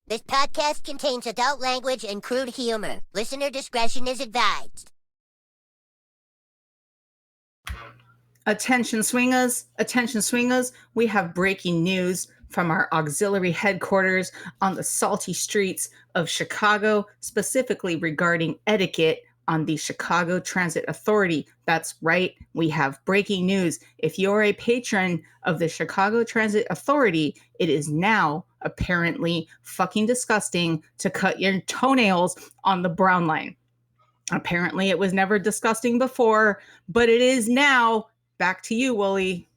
This podcast contains adult language and crude humor. Listener discretion is advised. Attention swingers, we have breaking news from our auxiliary headquarters on the salty streets of Chicago, specifically regarding etiquette on the Chicago Transit Authority. That's right, we have breaking news. If you're a patron of the Chicago Transit Authority, it is now apparently fucking disgusting to cut your toenails on the brown line. Apparently it was never disgusting before, but it is now. Back to you, Wooly.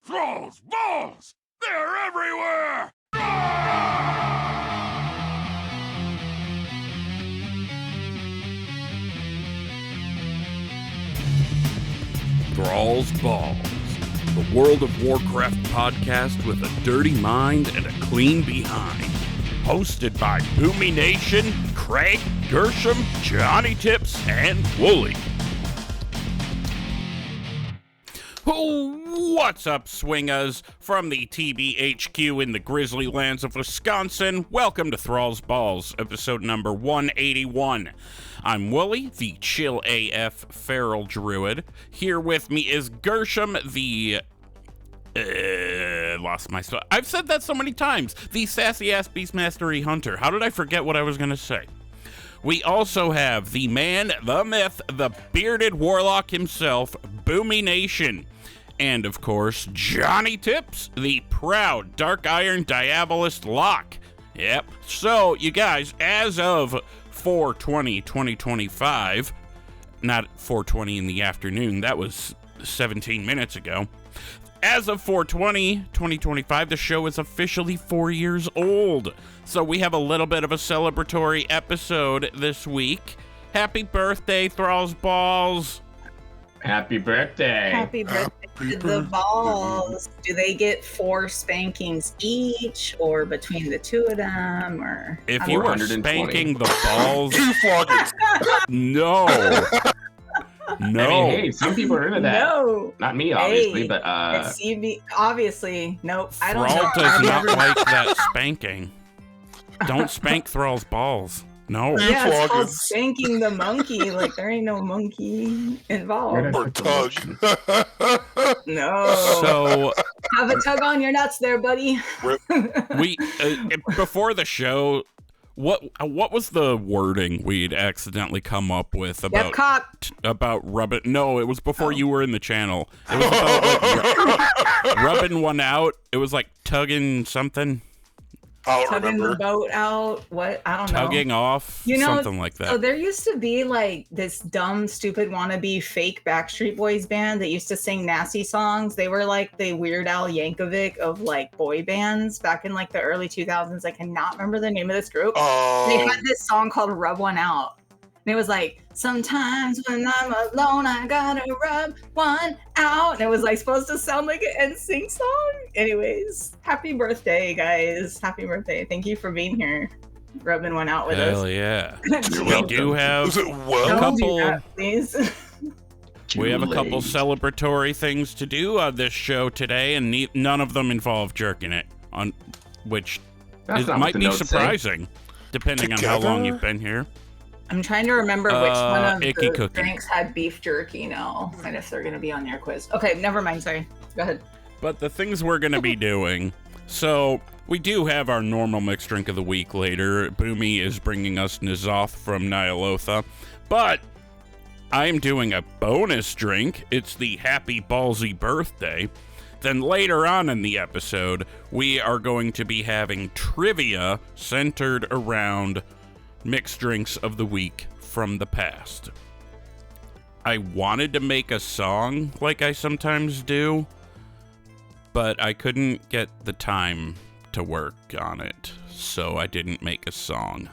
Thrall's balls! They're everywhere! Thrall's Balls, the World of Warcraft podcast with a dirty mind and a clean behind. Hosted by BoomyNation, Craig, Gershom, Johnny Tips, and Wooly. What's up, swingers? From the TBHQ in the grizzly lands of Wisconsin, welcome to Thrall's Balls, episode number 181. I'm Wooly, the chill AF feral druid. Here with me is Gershom, the... lost my spot. I've said that so many times. The sassy-ass beastmastery hunter. How did I forget what I was gonna say? We also have the man, the myth, the bearded warlock himself, BoomyNation. And, of course, Johnny Tips, the proud Dark Iron Diabolist Lock. Yep. So, you guys, as of 4/20/2025, not 4:20 in the afternoon, that was 17 minutes ago. As of 4/20/2025, the show is officially 4 years old. So we have a little bit of a celebratory episode this week. Happy birthday, Thrall's Balls. Happy birthday. Happy birthday to the balls. Do they get 4 spankings each, or between the two of them, or? If you were spanking the balls, no. No. I mean, hey, some people are into that. No. Not me, obviously, hey, but it's CB, obviously. Nope. I don't Thrall know. does not like that spanking. Don't spank Thrall's balls. No. Yeah, it's called spanking the monkey. Like, there ain't no monkey involved. Or tug. No. So have a tug on your nuts there, buddy. we before the show, what was the wording we'd accidentally come up with about rubbing? No, it was before you were in the channel. It was about like, rubbing one out. It was like tugging something. Tugging the boat out. What? I don't know. Tugging off. Something like that. So there used to be like this dumb, stupid wannabe fake Backstreet Boys band that used to sing nasty songs. They were like the Weird Al Yankovic of like boy bands back in like the early 2000s. I cannot remember the name of this group. They had this song called Rub One Out. And it was like, sometimes when I'm alone, I gotta rub one out. And it was like supposed to sound like an NSYNC song. Anyways, happy birthday, guys. Happy birthday. Thank you for being here. Rubbing one out with us. Hell yeah. We do have a couple. We have a couple celebratory things to do on this show today, and none of them involve jerking it, on which might be surprising, depending on how long you've been here. I'm trying to remember which one of the cookie. drinks had beef jerky now, and if they're going to be on their quiz. Okay, never mind. Sorry. Go ahead. But the things we're going to be doing, so we do have our normal mixed drink of the week later. Boomy is bringing us Ny'alotha from Ny'alotha, but I'm doing a bonus drink. It's the Happy Ballsy Birthday. Then later on in the episode, we are going to be having trivia centered around mixed drinks of the week from the past. I wanted to make a song like I sometimes do, but I couldn't get the time to work on it, so I didn't make a song.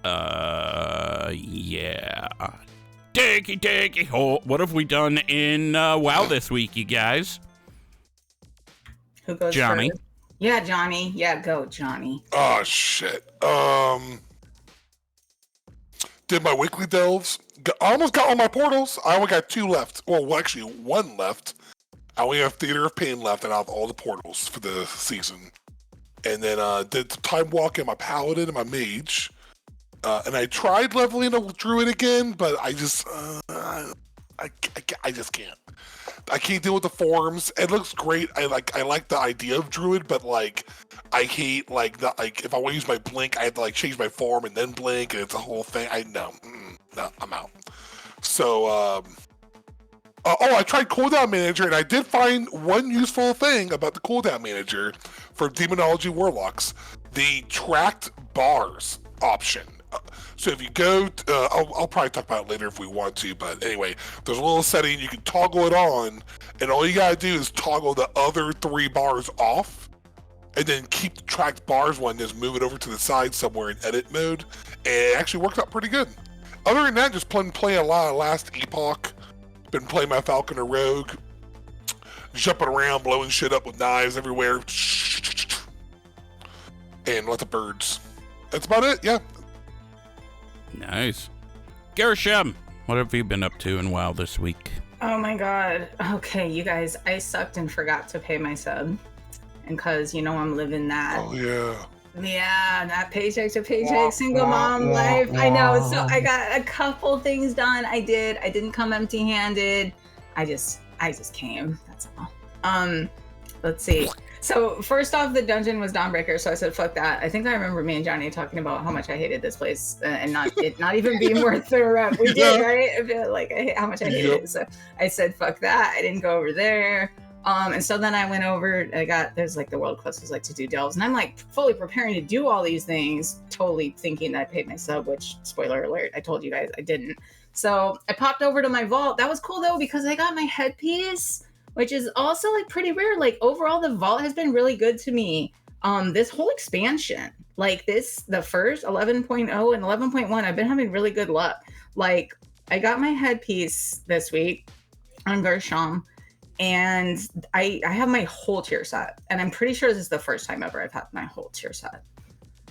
Yeah. Diggy hole. What have we done in WoW this week, you guys? Who goes Johnny? first? Yeah, Johnny. Yeah, go, Johnny. Oh, shit. Did my weekly delves. I almost got all my portals. I only got 2 left. Well, actually, 1 left. I only have Theater of Pain left, and I have all the portals for the season. and then did time walk in my paladin and my mage. And I tried leveling a druid again, but I just I just can't. I can't deal with the forms. It looks great. I like the idea of druid, but like I hate like if I want to use my blink, I have to like change my form and then blink, and it's a whole thing. No, I'm out. So I tried cooldown manager, and I did find one useful thing about the cooldown manager for demonology warlocks: the tracked bars option. So if you go, I'll probably talk about it later if we want to, but anyway, there's a little setting you can toggle it on, and all you gotta do is toggle the other 3 bars off, and then keep the tracked bars one, just move it over to the side somewhere in edit mode, and it actually works out pretty good. Other than that, just playing a lot of Last Epoch. Been playing my Falconer Rogue, jumping around, blowing shit up with knives everywhere, and lots of birds. That's about it, yeah. Nice. Gershom, what have you been up to in WoW this week? Oh my god. Okay, you guys, I sucked and forgot to pay my sub. And cause I'm living that. Oh yeah. Yeah, that paycheck to paycheck single mom life. I know. So I got a couple things done. I didn't come empty handed. I just came. That's all. Let's see. So first off, the dungeon was Dawnbreaker, so I said fuck that. I think I remember me and Johnny talking about how much I hated this place and not even being worth the rep. We did, right? I feel like how much I hated it. So I said fuck that. I didn't go over there. And so then I went over. There's like the world quest was like to do delves, and I'm like fully preparing to do all these things, totally thinking that I paid my sub. Which, spoiler alert, I told you guys I didn't. So I popped over to my vault. That was cool though because I got my headpiece, which is also like pretty rare. Like overall, the vault has been really good to me. This whole expansion, like the first 11.0 and 11.1, I've been having really good luck. Like I got my headpiece this week on Gershom, and I have my whole tier set, and I'm pretty sure this is the first time ever I've had my whole tier set.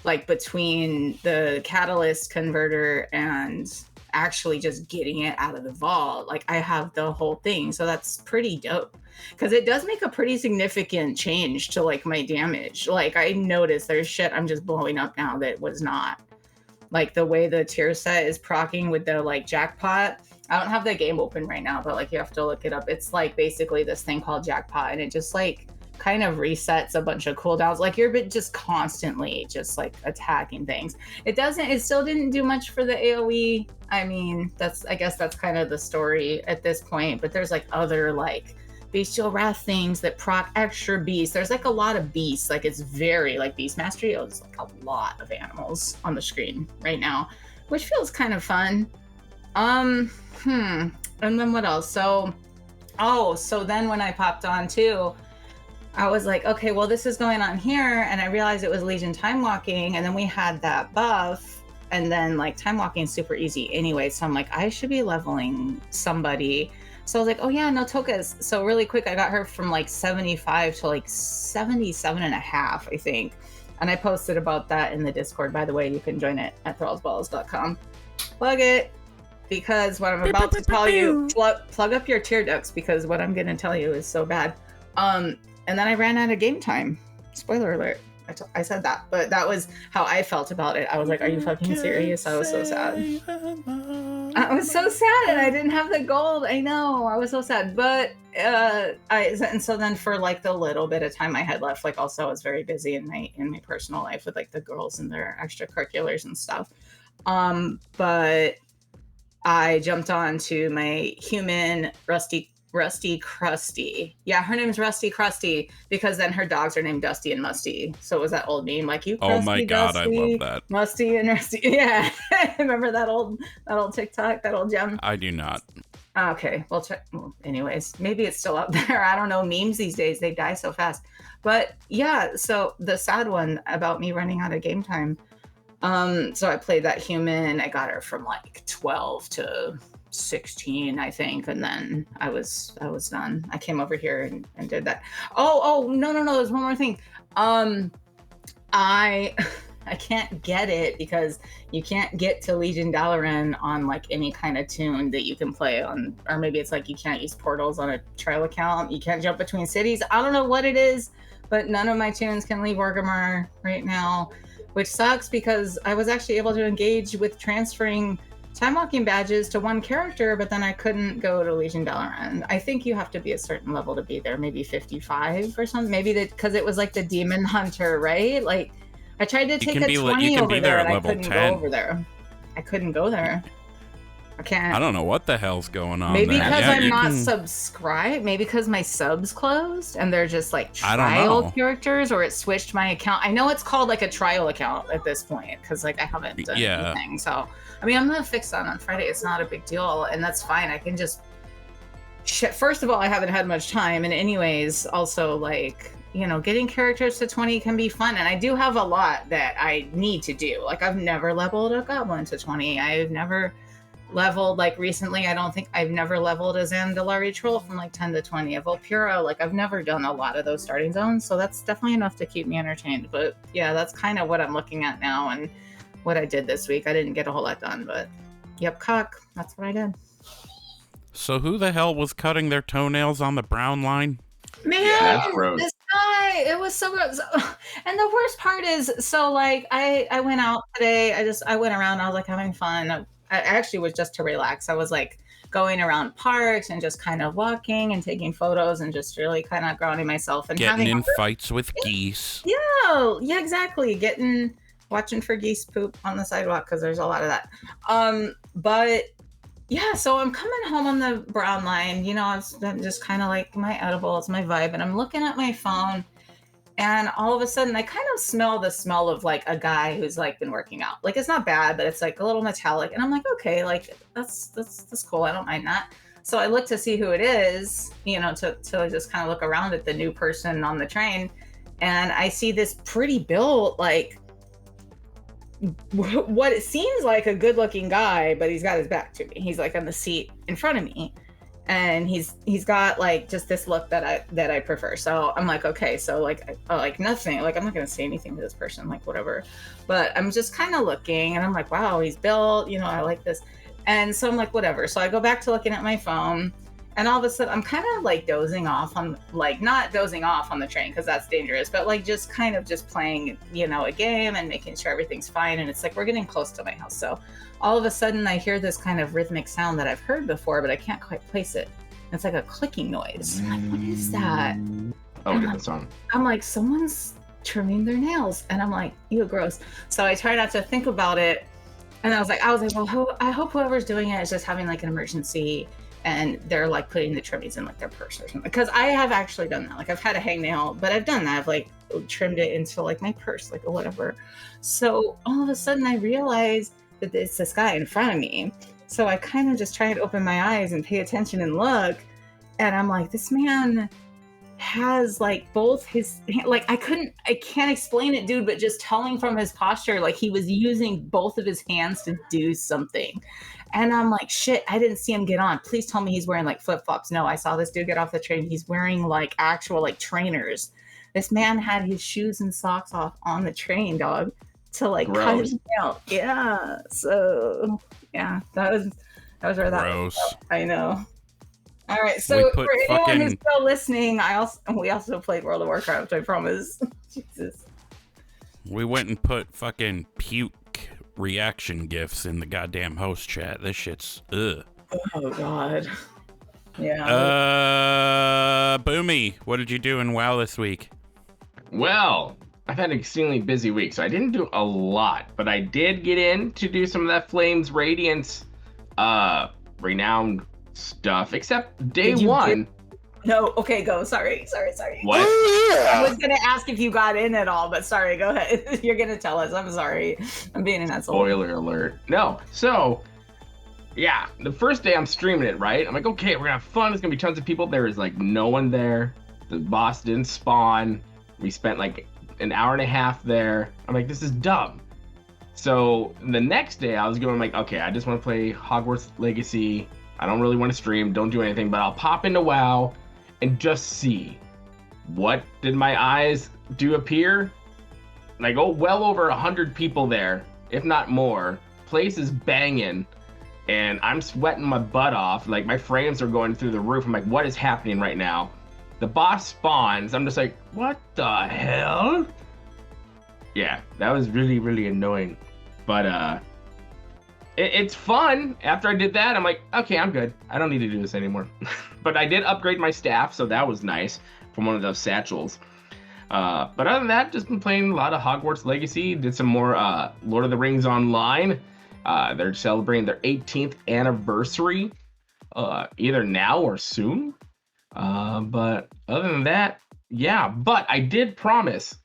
Like between the catalyst converter and actually just getting it out of the vault, like I have the whole thing, so that's pretty dope because it does make a pretty significant change to like my damage. Like I noticed there's shit I'm just blowing up now that was not. Like the way the tier set is proccing with the like jackpot. I don't have the game open right now, but like you have to look it up. It's like basically this thing called jackpot, and it just like kind of resets a bunch of cooldowns. Like you're just constantly just like attacking things. It still didn't do much for the AoE. I mean, I guess that's kind of the story at this point, but there's like other like bestial wrath things that proc extra beasts. There's like a lot of beasts. Like it's very like beast mastery. There's like a lot of animals on the screen right now, which feels kind of fun. And then what else? So then when I popped on too, I was like, okay, well, this is going on here. And I realized it was Legion time walking. And then we had that buff. And then like time walking is super easy anyway. So I'm like, I should be leveling somebody. So I was like, oh yeah, no Tokas. So really quick, I got her from like 75 to like 77 and a half, I think. And I posted about that in the Discord. By the way, you can join it at thrallsballs.com. Plug it. Because what I'm about to tell you, plug up your tear ducts because what I'm going to tell you is so bad. And then I ran out of game time. Spoiler alert. I said that, but that was how I felt about it. I was like, are you fucking serious? I was so sad. I was so sad and I didn't have the gold. I know. I was so sad. But and so then for like the little bit of time I had left, like also I was very busy in my personal life with like the girls and their extracurriculars and stuff. But I jumped on to my human Rusty Krusty. Yeah, her name's Rusty Krusty because then her dogs are named Dusty and Musty. So it was that old meme, like you. Krusty, oh my god, Dusty, I love that. Musty and Rusty. Yeah, remember that old TikTok, that old gem. I do not. Okay, well, anyways, maybe it's still out there. I don't know. Memes these days, they die so fast. But yeah, so the sad one about me running out of game time. So I played that human. I got her from like 12 to 16, I think, and then I was done. I came over here and did that. Oh no, there's one more thing. I can't get it because you can't get to Legion Dalaran on like any kind of tune that you can play on, or maybe it's like you can't use portals on a trial account. You can't jump between cities. I don't know what it is, but none of my tunes can leave Orgrimmar right now, which sucks because I was actually able to engage with transferring time walking badges to one character, but then I couldn't go to Legion Dalaran. I think you have to be a certain level to be there, maybe 55 or something. Maybe because it was like the Demon Hunter, right? Like I tried to take a 20 over there and I couldn't go over there. I couldn't go there. I can't. I don't know what the hell's going on. Maybe there. because Yeah, I'm not can... subscribed. Maybe because my subs closed and they're just like trial characters, or it switched my account. I know it's called like a trial account at this point because like I haven't done anything. So I mean, I'm gonna fix that on Friday. It's not a big deal, and that's fine. I can just. First of all, I haven't had much time, and anyways, also like. Getting characters to 20 can be fun, and I do have a lot that I need to do. Like I've never leveled a goblin to 20. I've never leveled, like recently, I don't think I've never leveled a Zandalari troll from like 10 to 20. A Volpura, like I've never done a lot of those starting zones, so that's definitely enough to keep me entertained. But yeah, that's kind of what I'm looking at now and what I did this week. I didn't get a whole lot done, but yep, cock, that's what I did. So who the hell was cutting their toenails on the brown line? Man, this guy, it was so gross. And the worst part is, so like I went out today. I went around. I was like having fun. I actually was just to relax. I was like going around parks and just kind of walking and taking photos and just really kind of grounding myself and getting in fights with geese. Yeah, exactly. Watching for geese poop on the sidewalk because there's a lot of that. But. Yeah, so I'm coming home on the brown line, I'm just kind of like my edibles, my vibe, and I'm looking at my phone, and all of a sudden I kind of smell the smell of like a guy who's like been working out. Like it's not bad, but it's like a little metallic, and I'm like, okay, like that's cool. I don't mind that. So I look to see who it is, to just kind of look around at the new person on the train, and I see this pretty built like. What it seems like a good-looking guy, but he's got his back to me. He's like on the seat in front of me, and he's got like just this look that I prefer. So I'm like, okay, so like nothing. Like I'm not gonna say anything to this person, like whatever. But I'm just kind of looking, and I'm like, wow, he's built. I like this, and so I'm like, whatever. So I go back to looking at my phone. And all of a sudden, I'm kind of like dozing off on, like not dozing off on the train because that's dangerous, but like just kind of just playing, a game and making sure everything's fine. And it's like we're getting close to my house. So all of a sudden, I hear this kind of rhythmic sound that I've heard before, but I can't quite place it. It's like a clicking noise. I'm like, what is that? Oh, get the song. I'm like, someone's trimming their nails. And I'm like, ew, gross. So I try not to think about it. And I was like, well, I hope whoever's doing it is just having like an emergency. And they're like putting the trimmings in like their purse or something. Because I have actually done that. Like I've had a hangnail, but I've done that. I've like trimmed it into like my purse, like or whatever. So all of a sudden I realized that it's this guy in front of me. So I kind of just try and open my eyes and pay attention and look. And I'm like, this man has like both his, like I can't explain it, dude, but just telling from his posture, like he was using both of his hands to do something. And I'm like, shit, I didn't see him get on. Please tell me he's wearing like flip-flops. No, I saw this dude get off the train. He's wearing like actual like trainers. This man had his shoes and socks off on the train, dog, to like cut his nail. Yeah. So yeah, that was where that was. I know. All right. So for anyone who's still listening, we also played World of Warcraft, I promise. Jesus. We went and put fucking puke reaction gifs in the goddamn host chat. This shit's ugh. Oh god. Yeah. Boomy, what did you do in WoW this week? Well, I've had an extremely busy week, so I didn't do a lot, but I did get in to do some of that Flames Radiance renowned stuff, except day one. No, okay, go. Sorry. What? I was going to ask if you got in at all, but sorry, go ahead. You're going to tell us. I'm sorry. I'm being an asshole. Spoiler alert. No, so, yeah, the first day I'm streaming it, right? I'm like, okay, we're going to have fun. There's going to be tons of people. There is, like, no one there. The boss didn't spawn. We spent, like, an hour and a half there. I'm like, this is dumb. So, the next day, I was going, like, okay, I just want to play Hogwarts Legacy. I don't really want to stream. Don't do anything, but I'll pop into WoW and just see what did my eyes do appear. Like, oh, well over 100 people there, if not more. Place is banging, and I'm sweating my butt off. Like, my frames are going through the roof. I'm like, what is happening right now? the boss spawns. I'm just like, what the hell? Yeah, that was really, really annoying. But it's fun. After I did that, I'm like, okay, I'm good. I don't need to do this anymore. But I did upgrade my staff, so that was nice from one of those satchels. But other than that, just been playing a lot of Hogwarts Legacy. Did some more Lord of the Rings Online. They're celebrating their 18th anniversary, either now or soon. But other than that, yeah. But I did promise,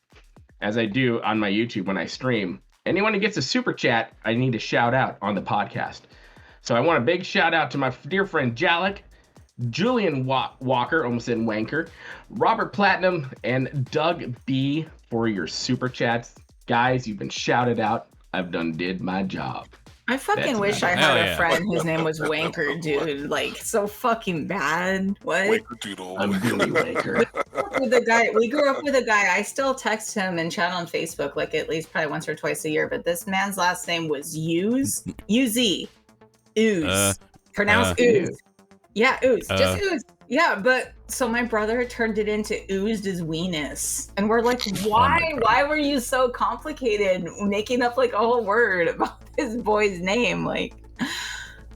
as I do on my YouTube when I stream, anyone who gets a super chat, I need to shout out on the podcast. So I want a big shout out to my dear friend Jalek, Julian Walker, almost said Wanker, Robert Platinum, and Doug B for your super chats. Guys, you've been shouted out. I've did my job. I fucking That's wish about I it. had Hell a yeah. friend whose name was Wanker, dude. Like, so fucking bad. What? Waker Doodle. I'm Billy Wanker. We grew up with a guy. I still text him and chat on Facebook like at least probably once or twice a year. But this man's last name was Uz. Ooze. Pronounced Ooze. Yeah, Ooze. Just Ooze. Yeah, but so my brother turned it into Oozed as Weenus. And we're like, why? Why were you so complicated making up like a whole word about this boy's name? Like,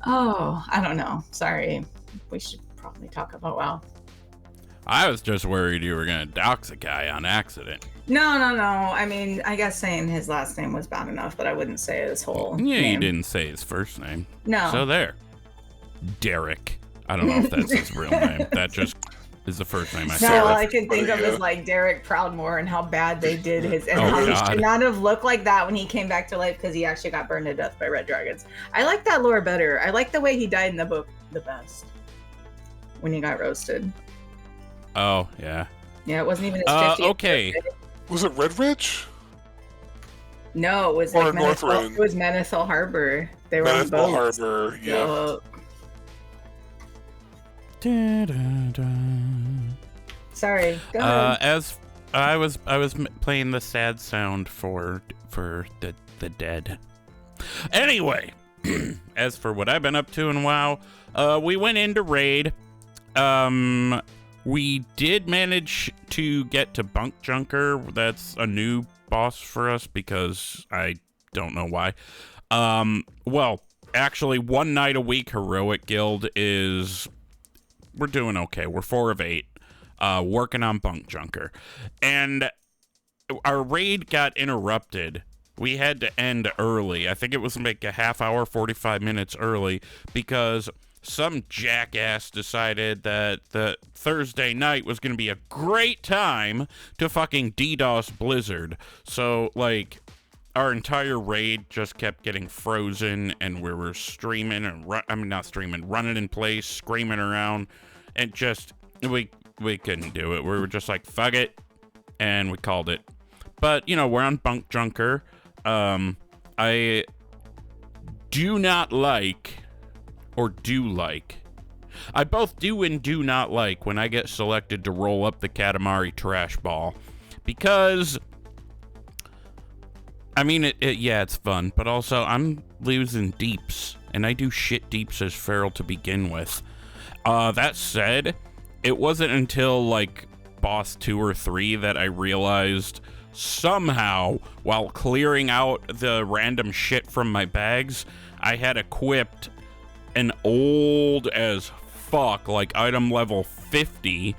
oh, I don't know. Sorry. We should probably talk about WoW. I was just worried you were gonna dox a guy on accident. No. I mean, I guess saying his last name was bad enough, but I wouldn't say his whole Yeah, name. you didn't say his first name. No. So there. Derek. I don't know if that's his real name. That just is the first name I No, saw. all I can think of Yeah. is like Derek Proudmore and how bad they did his, and Oh, how he God. should not have looked like that when he came back to life because he actually got burned to death by red dragons. I like that lore better. I like the way he died in the book the best when he got roasted. Oh, yeah. Yeah, it wasn't even his 50th Okay. birthday. Was it Red Ridge? No, it was Or like Northrend. It was Menethil Harbor. They were on Menethil boats. Harbor. Yeah. So- sorry. Go ahead. As I was playing the sad sound for the dead. Anyway, as for what I've been up to in WoW, we went into raid. We did manage to get to Bunk Junker. That's a new boss for us because I don't know why. Well, actually, one night a week heroic guild is. We're doing okay. We're 4 of 8, working on Bunk Junker. And our raid got interrupted. We had to end early. I think it was like a half hour, 45 minutes early, because some jackass decided that the Thursday night was going to be a great time to fucking DDoS Blizzard. So, like, our entire raid just kept getting frozen, and we were streaming and running in place, screaming around, and just we couldn't do it. We were just like, fuck it, and we called it. But you know, we're on Bunk Junker. I do not like, or do like. I both do and do not like when I get selected to roll up the Katamari trash ball, because I mean, yeah, it's fun, but also I'm losing deeps, and I do shit deeps as feral to begin with. That said, it wasn't until, like, boss 2 or 3 that I realized somehow, while clearing out the random shit from my bags, I had equipped an old as fuck, like, item level 50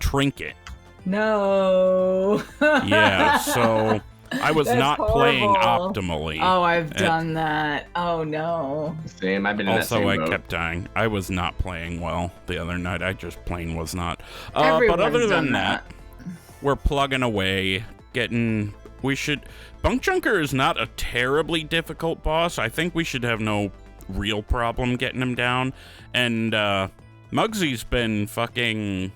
trinket. No. Yeah, so I was That's not playing horrible. optimally. Oh, I've done that. Oh no. Same. I've been in that Also, same I boat. kept dying. I was not playing well the other night. I just plain was not. But Everyone's other than done that, we're plugging away, getting. We should. Bunk Junker is not a terribly difficult boss. I think we should have no real problem getting him down. And Muggsy's been fucking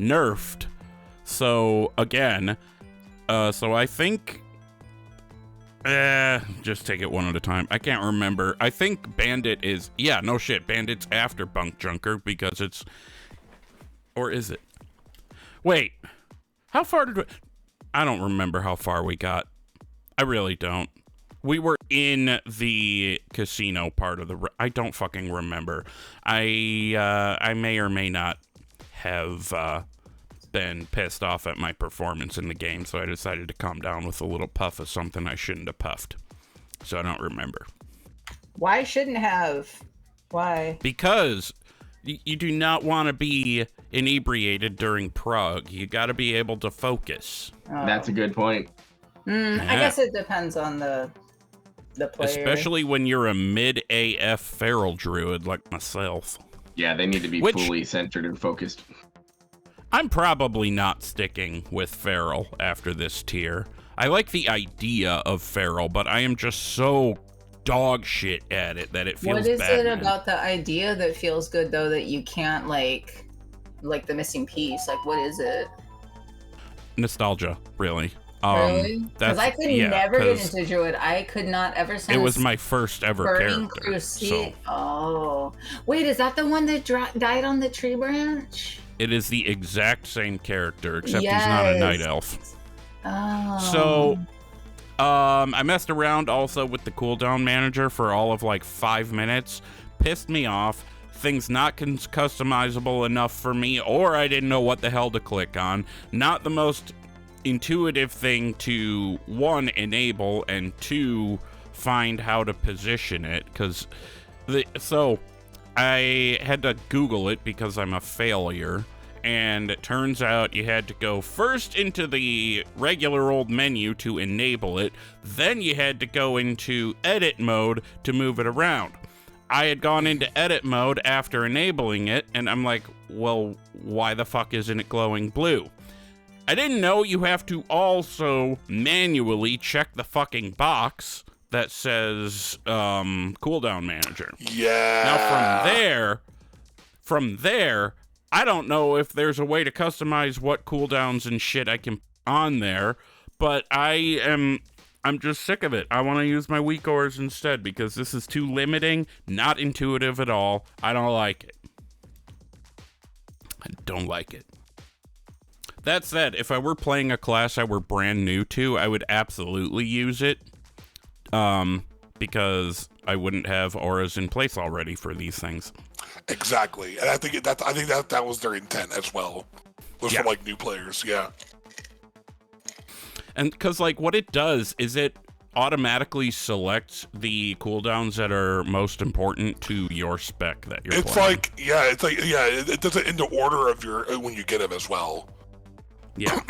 nerfed. So again, so I think. Just take it one at a time. I can't remember. I think Bandit is... Yeah, no shit. Bandit's after Bunk Junker because it's... Or is it? Wait. How far did we... I don't remember how far we got. I really don't. We were in the casino part of the... I don't fucking remember. I may or may not have been pissed off at my performance in the game, so I decided to calm down with a little puff of something I shouldn't have puffed. So I don't remember. Why shouldn't have? Why? Because you do not want to be inebriated during prog. You got to be able to focus. Oh. That's a good point. I guess it depends on the player. Especially when you're a mid-AF feral druid like myself. Yeah, they need to be fully centered and focused. I'm probably not sticking with feral after this tier. I like the idea of feral, but I am just so dog shit at it that it feels bad. What is bad, it man. about the idea that feels good though that you can't like the missing piece? Like, what is it? Nostalgia, really. Really? Because I could never get into Druid. I could not ever since it was my first ever Burning character. Crusade. So Oh. Wait, is that the one that died on the tree branch? it is the exact same character, except he's not a night elf. Oh. So I messed around also with the cooldown manager for all of like 5 minutes. Pissed me off. Things not customizable enough for me, or I didn't know what the hell to click on. Not the most intuitive thing to, 1, enable, and 2, find how to position it. So I had to Google it because I'm a failure. And it turns out you had to go first into the regular old menu to enable it, then you had to go into edit mode to move it around. I had gone into edit mode after enabling it, and I'm like, well, why the fuck isn't it glowing blue? I didn't know you have to also manually check the fucking box that says cooldown manager. Yeah. Now from there, I don't know if there's a way to customize what cooldowns and shit I can put on there, but I'm just sick of it. I want to use my weak ores instead because this is too limiting, not intuitive at all. I don't like it. I don't like it. That said, if I were playing a class I were brand new to, I would absolutely use it, because I wouldn't have auras in place already for these things. Exactly, and I think that was their intent as well. Was for like new players, yeah. And because like what it does is it automatically selects the cooldowns that are most important to your spec that you're playing. It does it in the order of your when you get them as well. Yeah.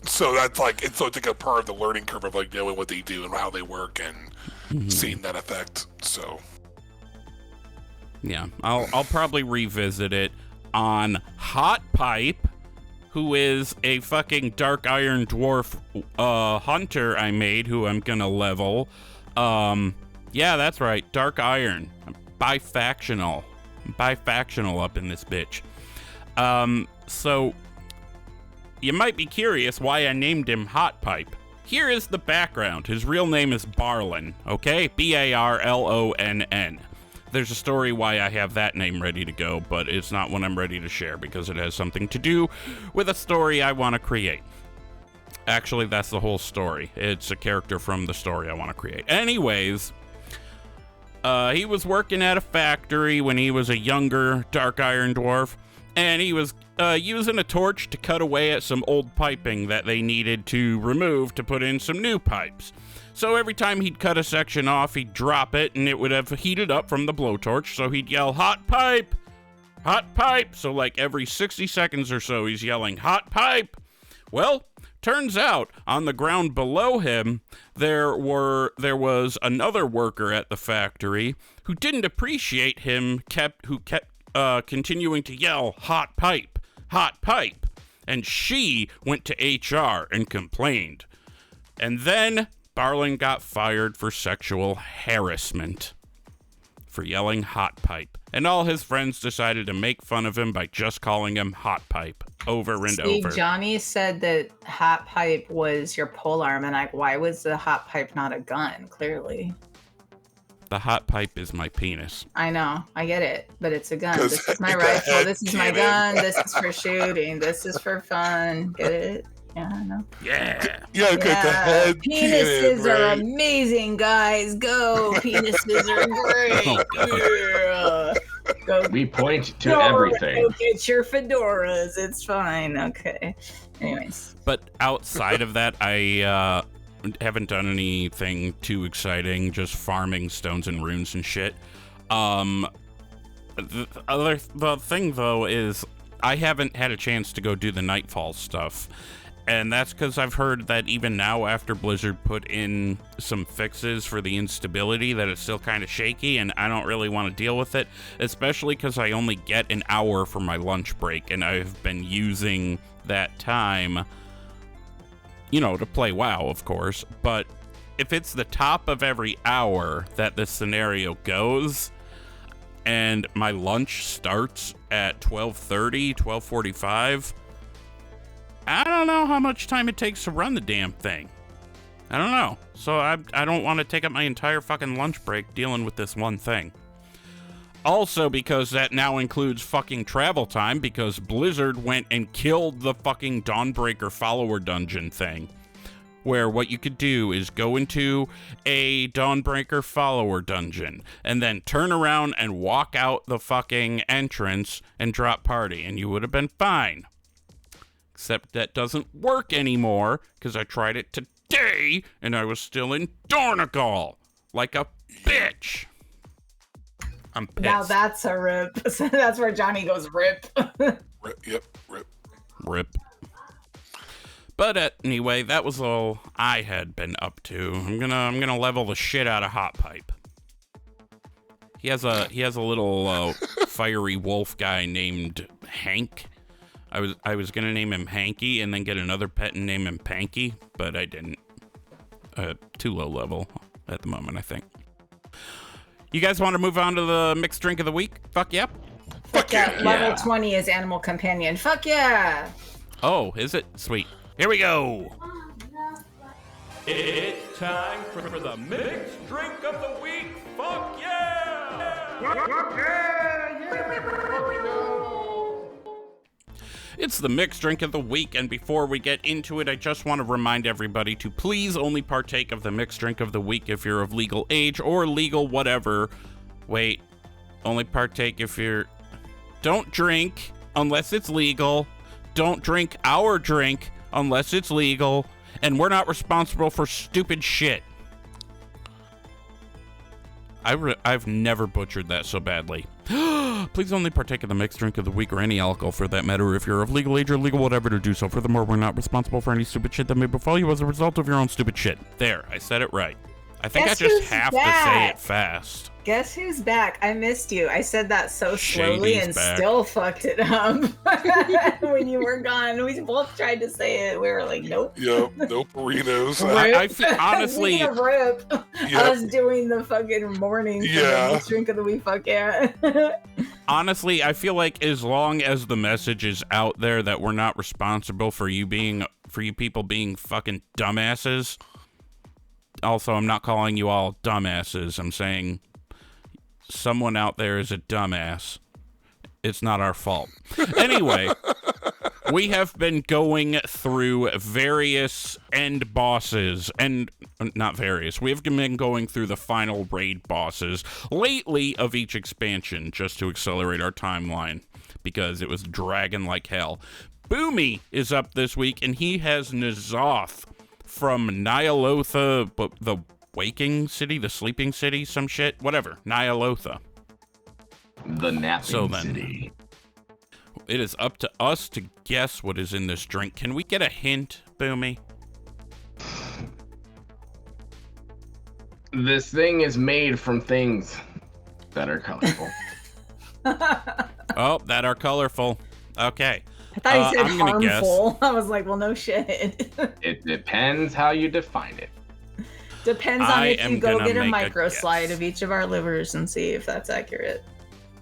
So that's like it's like a part of the learning curve of like knowing what they do and how they work and seeing that effect. So yeah, I'll probably revisit it on Hot Pipe, who is a fucking Dark Iron Dwarf hunter I made, who I'm gonna level. Yeah, that's right, Dark Iron. I'm bifactional up in this bitch. So you might be curious why I named him Hot Pipe. Here is the background. His real name is Barlon, okay? Barlonn. There's a story why I have that name ready to go, but it's not one I'm ready to share because it has something to do with a story I want to create. Actually, that's the whole story. It's a character from the story I want to create. Anyways, he was working at a factory when he was a younger Dark Iron Dwarf, and he was using a torch to cut away at some old piping that they needed to remove to put in some new pipes. So every time he'd cut a section off, he'd drop it, and it would have heated up from the blowtorch, so he'd yell, "Hot pipe! Hot pipe!" So like every 60 seconds or so, he's yelling, "Hot pipe!" Well, turns out, on the ground below him, there was another worker at the factory who didn't appreciate him, who kept continuing to yell, "Hot pipe! Hot pipe!" And she went to HR and complained. And then Barlon got fired for sexual harassment for yelling hot pipe. And all his friends decided to make fun of him by just calling him Hot Pipe over and over. Johnny said that hot pipe was your polearm, and like, why was the hot pipe not a gun? Clearly. The hot pipe is my penis. I know, I get it, but it's a gun. This is my rifle, this is my gun, this is for shooting, this is for fun. Get it? Yeah, I know. Yeah. Yeah, get the head. Penises are amazing, guys. Go. Penises are great. Oh, Yeah. We point to Go everything. get your fedoras. It's fine. Okay. Anyways. But outside of that, I haven't done anything too exciting, just farming stones and runes and shit. The thing, though, is I haven't had a chance to go do the Nightfall stuff. And that's because I've heard that even now, after Blizzard put in some fixes for the instability, that it's still kind of shaky, and I don't really want to deal with it, especially because I only get an hour for my lunch break, and I've been using that time, you know, to play WoW, of course. But if it's the top of every hour that this scenario goes, and my lunch starts at 12:30, 12:45, I don't know how much time it takes to run the damn thing. I don't know. So I don't want to take up my entire fucking lunch break dealing with this one thing. Also, because that now includes fucking travel time, because Blizzard went and killed the fucking Dawnbreaker follower dungeon thing. Where what you could do is go into a Dawnbreaker follower dungeon and then turn around and walk out the fucking entrance and drop party, and you would have been fine. Except that doesn't work anymore, because I tried it today, and I was still in Dornagal, like a bitch. I'm pissed. Now that's a rip. That's where Johnny goes rip. Rip, yep, rip. Rip. But anyway, that was all I had been up to. I'm gonna level the shit out of Hot Pipe. He has a little fiery wolf guy named Hank. I was gonna name him Hanky and then get another pet and name him Panky, but I didn't. Too low level at the moment, I think. You guys want to move on to the mixed drink of the week? Fuck yeah. Fuck yeah. Level 20 is Animal Companion. Fuck yeah. Oh, is it? Sweet. Here we go. It's time for the mixed drink of the week. Fuck yeah! It's the mixed drink of the week, and before we get into it, I just want to remind everybody to please only partake of the mixed drink of the week if you're of legal age or legal whatever. Wait, only partake if you're... Don't drink unless it's legal. Don't drink our drink unless it's legal. And we're not responsible for stupid shit. I've never butchered that so badly. Please only partake of the mixed drink of the week or any alcohol for that matter if you're of legal age or legal whatever to do so. Furthermore, we're not responsible for any stupid shit that may befall you as a result of your own stupid shit. There, I said it right. I think Guess I just who's have back? to say it fast. Guess who's back? I missed you. I said that so slowly Shady's and back. still fucked it up. When you were gone, we both tried to say it. We were like, nope. Yep, no burritos. I feel, honestly, Speaking of rip, Yep. I was doing the fucking morning for Yeah. the mixed drink of the week. Fuck yeah. honestly, I feel like as long as the message is out there that we're not responsible for you people being fucking dumbasses. Also, I'm not calling you all dumbasses. I'm saying someone out there is a dumbass. It's not our fault. Anyway, we have been going through various end bosses, and not various. We have been going through the final raid bosses lately of each expansion just to accelerate our timeline because it was dragging like hell. Boomy is up this week, and he has N'alotha from Ny'alotha, the waking city, the sleeping city, some shit, whatever. Ny'alotha. The napping then, city. It is up to us to guess what is in this drink. Can we get a hint, Boomy? This thing is made from things that are colorful. Oh, that are colorful. Okay. I thought you said I'm gonna guess. harmful. I was like, well, no shit. It depends how you define it. Depends on I if am you go gonna get a make a micro slide guess. of each of our livers and see if that's accurate.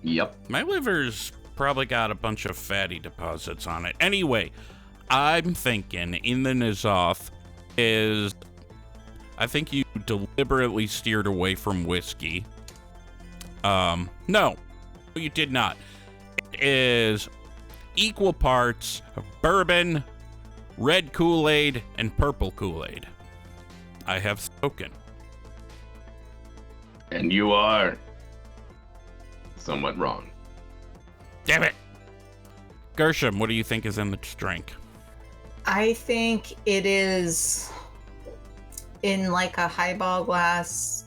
Yep. My liver's probably got a bunch of fatty deposits on it. Anyway, I'm thinking in the N'alotha is... I think you deliberately steered away from whiskey. No, you did not. It is equal parts bourbon, red Kool-Aid, and purple Kool-Aid. I have spoken. And you are somewhat wrong. Damn it. Gershom, what do you think is in this drink? I think it is in like a highball glass,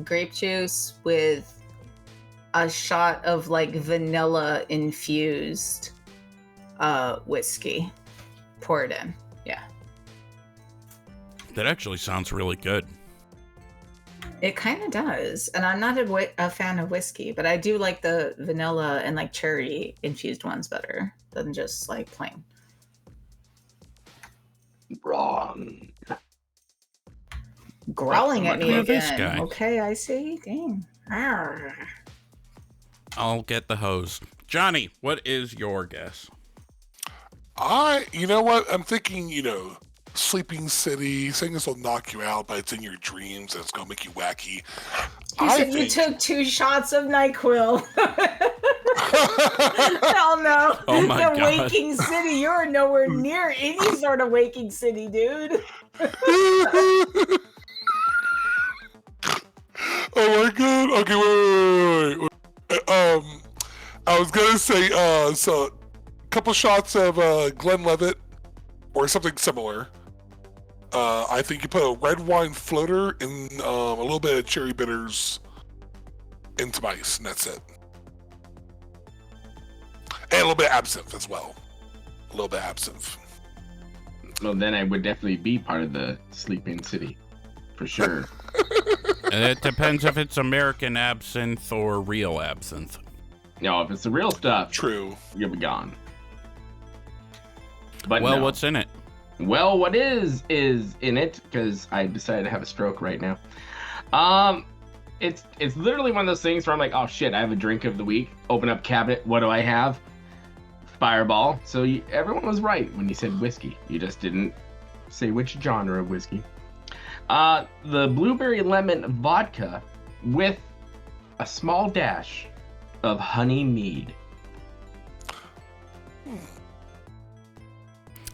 grape juice with a shot of like vanilla infused whiskey poured in. Yeah. That actually sounds really good. It kind of does. And I'm not a fan of whiskey, but I do like the vanilla and like cherry infused ones better than just like plain. Wrong. Growling at me Look at this again. guy. Okay, I see. Dang. Arrgh. I'll get the hose. Johnny, what is your guess? You know what? I'm thinking, Sleeping City. Saying this will knock you out, but it's in your dreams and it's gonna make you wacky. You took 2 shots of NyQuil. Hell no. Oh my The God. Waking City. You're nowhere near any sort of Waking City, dude. Oh my god. Okay, wait. I was gonna say, so a couple shots of Glenlivet or something similar. I think you put a red wine floater in a little bit of cherry bitters into some ice, and that's it. And a little bit of absinthe as well. A little bit of absinthe. Well, then I would definitely be part of the Sleeping City, for sure. It depends if it's American absinthe or real absinthe. No, if it's the real stuff, True. you'll be gone. But Well, no. what's in it? Well, what is in it? Because I decided to have a stroke right now. It's literally one of those things where I'm like, oh shit, I have a drink of the week. Open up cabinet. What do I have? Fireball. So everyone was right when you said whiskey. You just didn't say which genre of whiskey. The blueberry lemon vodka with a small dash of honey mead.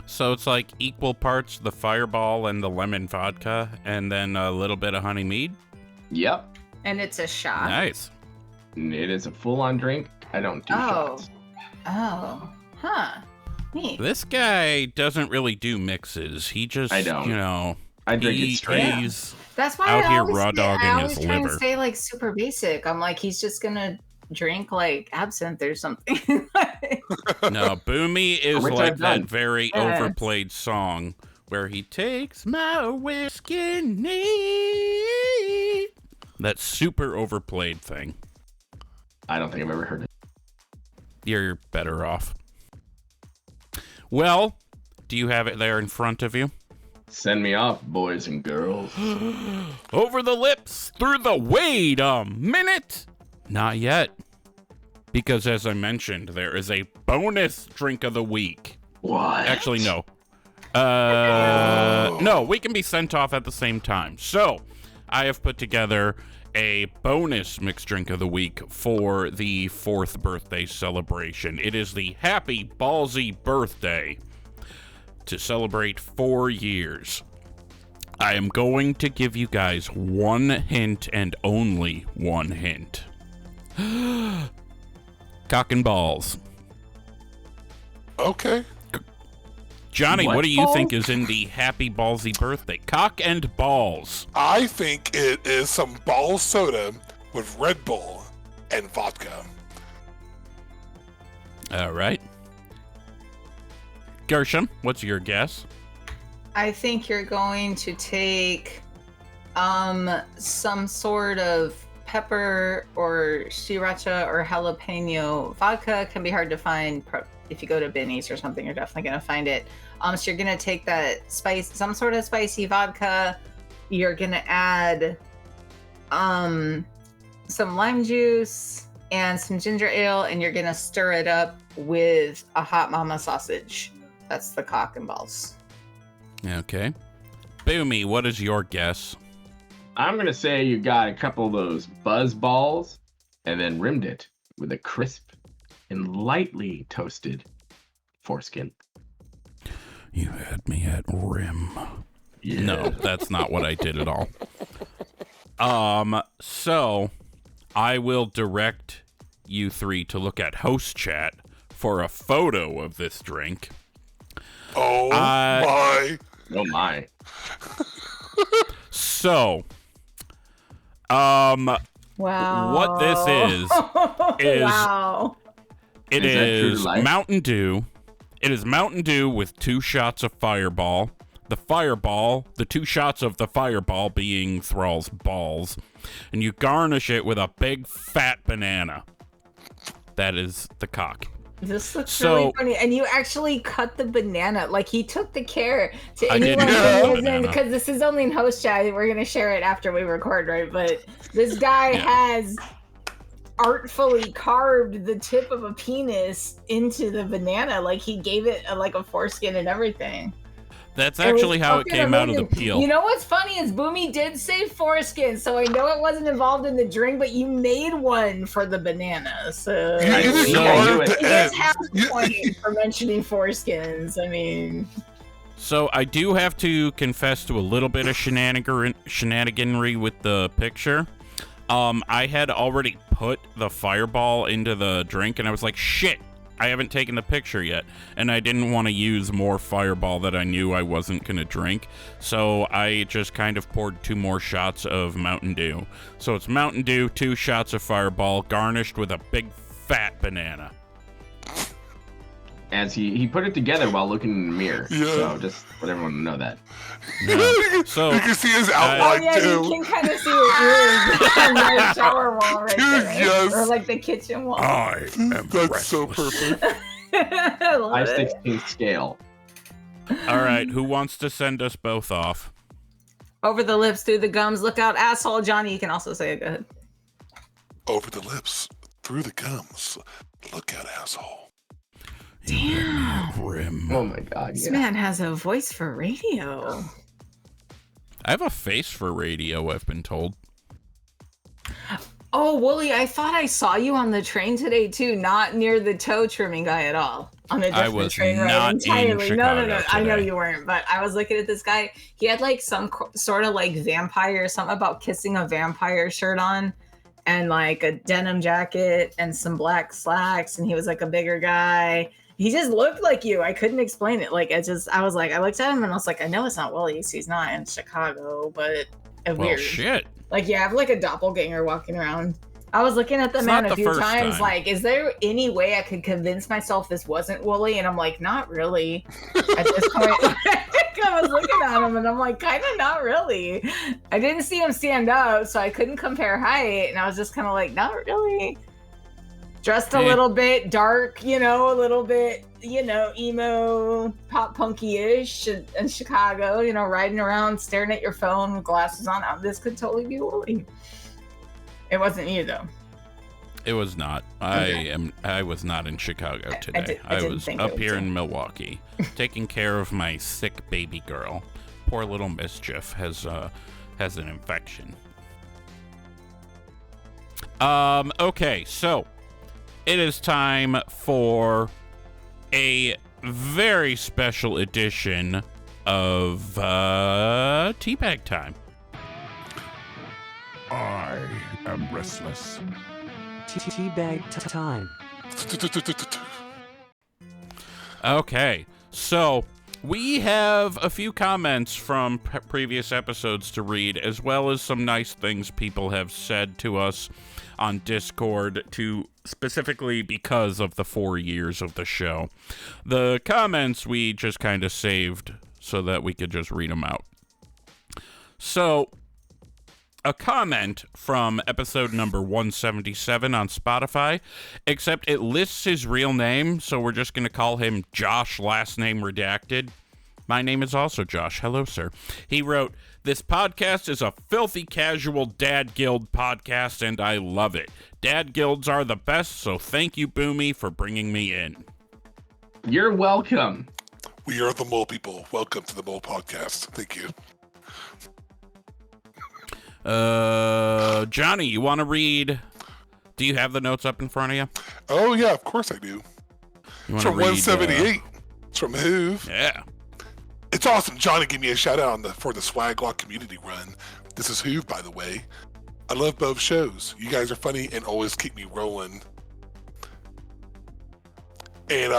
So it's like equal parts the Fireball and the lemon vodka, and then a little bit of honey mead? Yep. And it's a shot. Nice. It is a full-on drink. I don't do shots. Oh. Huh. Neat. This guy doesn't really do mixes. He just, I don't. I drink it straight. He's That's why out I here always raw dogging I his always try liver. to stay like super basic. I'm like, he's just gonna drink like absinthe or something. No, Boomy is Which like I've that done. very Yes. overplayed song where he takes my whiskey neat. That super overplayed thing. I don't think I've ever heard it. You're better off. Well, do you have it there in front of you? Send me off, boys and girls. Over the lips, through the wait a minute. Not yet. Because as I mentioned, there is a bonus drink of the week. What? Actually, no. No, we can be sent off at the same time. So, I have put together a bonus mixed drink of the week for the 4th birthday celebration. It is the Happy Ballsy Birthday to celebrate 4 years. I am going to give you guys one hint and only one hint. Cock and balls. Okay. Johnny, what What do you balls? think is in the Happy Ballsy Birthday? Cock and balls. I think it is some ball soda with Red Bull and vodka. All right. Gershom, what's your guess? I think you're going to take some sort of pepper or sriracha or jalapeno. Vodka can be hard to find. If you go to Benny's or something, you're definitely going to find it. So you're going to take that some sort of spicy vodka. You're going to add some lime juice and some ginger ale, and you're going to stir it up with a hot mama sausage. That's the cock and balls. Okay. Boomy, what is your guess? I'm going to say you got a couple of those buzz balls and then rimmed it with a crisp and lightly toasted foreskin. You had me at rim. Yeah. No, that's not what I did at all. So I will direct you three to look at host chat for a photo of this drink. Oh my! Oh my! So, Wow. what this is wow. it Is that true to is life? Mountain Dew. It is Mountain Dew with 2 shots of Fireball. The 2 shots of the Fireball being Thrall's balls. And you garnish it with a big fat banana. That is the cock. This looks So- really funny, and you actually cut the banana. Like he took the care to I anyone didn't cut the who isn't, banana. because this is only in host chat. We're gonna share it after we record, right? But this guy has artfully carved the tip of a penis into the banana. Like he gave it like a foreskin and everything. That's It was actually how it fucking came out of the amazing. peel. You know what's funny is Boomy did say foreskin, so I know it wasn't involved in the drink, but you made one for the banana. So You I even see, carved I knew the it. you guys ends. have You- a point for mentioning foreskins. I mean, So I do have to confess to a little bit of shenaniganry with the picture. I had already put the Fireball into the drink, and I was like, shit, I haven't taken the picture yet. And I didn't want to use more Fireball that I knew I wasn't going to drink. So I just kind of poured 2 more shots of Mountain Dew. So it's Mountain Dew, 2 shots of Fireball, garnished with a big fat banana. As he put it together while looking in the mirror. Yeah. So just let everyone know that. Yeah. So you can see his oh outline yeah, too. you can kind of see your ears on the shower wall right Dude, there, yes. or like the kitchen wall. I am That's so restless. perfect. I love it. 5/16 scale. All right, who wants to send us both off? Over the lips, through the gums. Look out, asshole, Johnny. You can also say it. Go ahead. Over the lips, through the gums. Look out, asshole. Damn. Grim. Oh my god. This Yeah. man has a voice for radio. I have a face for radio, I've been told. Oh, Wooly, I thought I saw you on the train today too, not near the toe trimming guy at all. On a I different was train not ride in entirely. No. Chicago I know today. you weren't, but I was looking at this guy. He had like some sort of like vampire, something about kissing a vampire shirt on, and like a denim jacket and some black slacks, and he was like a bigger guy. He just looked like you. I couldn't explain it. Like I was like, I looked at him and I was like, I know it's not Willie's. He's not in Chicago, but Well, weird. shit. Like you have like a doppelganger walking around. I was looking at the It's man not a the few first times, time. like, is there any way I could convince myself this wasn't Wooly? And I'm like, not really. At this point, I was looking at him and I'm like, kind of not really. I didn't see him stand up, so I couldn't compare height. And I was just kind of like, not really. Dressed a Hey. little bit dark, a little bit, emo, pop punky-ish in Chicago, riding around, staring at your phone with glasses on. This could totally be Wooly. It wasn't you though. It was not. Okay. I was not in Chicago today. I didn't was think up it was here you. in Milwaukee, taking care of my sick baby girl. Poor little mischief has an infection. Okay, so it is time for a very special edition of Teabag Time. I am restless. Teabag time. Okay, so we have a few comments from previous episodes to read, as well as some nice things people have said to us on Discord, specifically because of the 4 years of the show. The comments we just kind of saved so that we could just read them out. So, a comment from episode number 177 on Spotify, except it lists his real name, so we're just going to call him Josh, last name redacted. My name is also Josh. Hello, sir. He wrote, "This podcast is a filthy casual dad guild podcast, and I love it. Dad guilds are the best, so thank you, Boomy, for bringing me in." You're welcome. We are the Mole People. Welcome to the Mole Podcast. Thank you. Johnny, you want to read? Do you have the notes up in front of you? Oh, yeah, of course I do. You It's wanna from read, 178. It's from Hoove. Yeah. It's awesome. Johnny gave me a shout out for the Swag Lock community run. This is Hoove, by the way. I love both shows. You guys are funny and always keep me rolling. And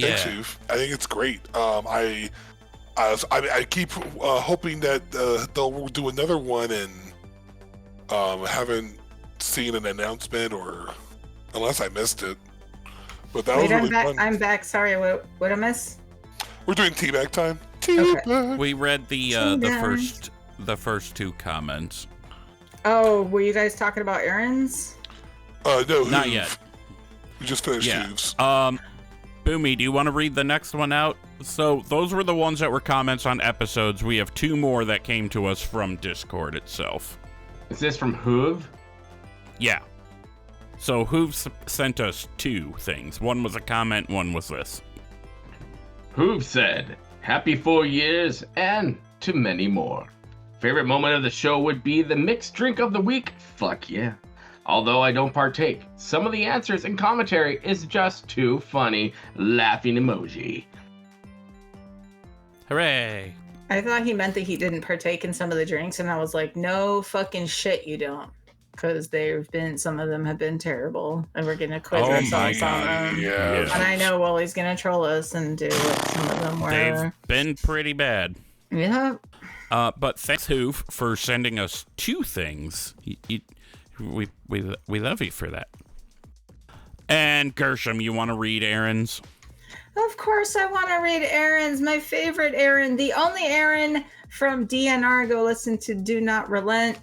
thanks, Steve. I think it's great. I keep hoping that they'll do another one, and haven't seen an announcement, or unless I missed it. But that was really fun. I'm back. Sorry, what I miss? We're doing teabag time. Teabag. Okay. We read the first two comments. Oh, were you guys talking about errands? No, not yet. We just finished Hooves. Boomy, do you want to read the next one out? So those were the ones that were comments on episodes. We have two more that came to us from Discord itself. Is this from Hoove? Yeah. So Hoove sent us two things. One was a comment, one was this. Hoove said, "Happy 4 years and to many more. Favorite moment of the show would be the mixed drink of the week. Fuck yeah. Although I don't partake, some of the answers and commentary is just too funny. Laughing emoji." Hooray. I thought he meant that he didn't partake in some of the drinks, and I was like, no fucking shit you don't. Because some of them have been terrible, and we're going to quiz ourselves on them. Yes. And I know Wally's going to troll us and do what some of them were. They've been pretty bad. Yeah. But thanks, Hoove, for sending us two things. We love you for that. And Gershom, you want to read Aaron's? Of course I want to read Aaron's. My favorite Aaron. The only Aaron from DNR. Go listen to Do Not Relent.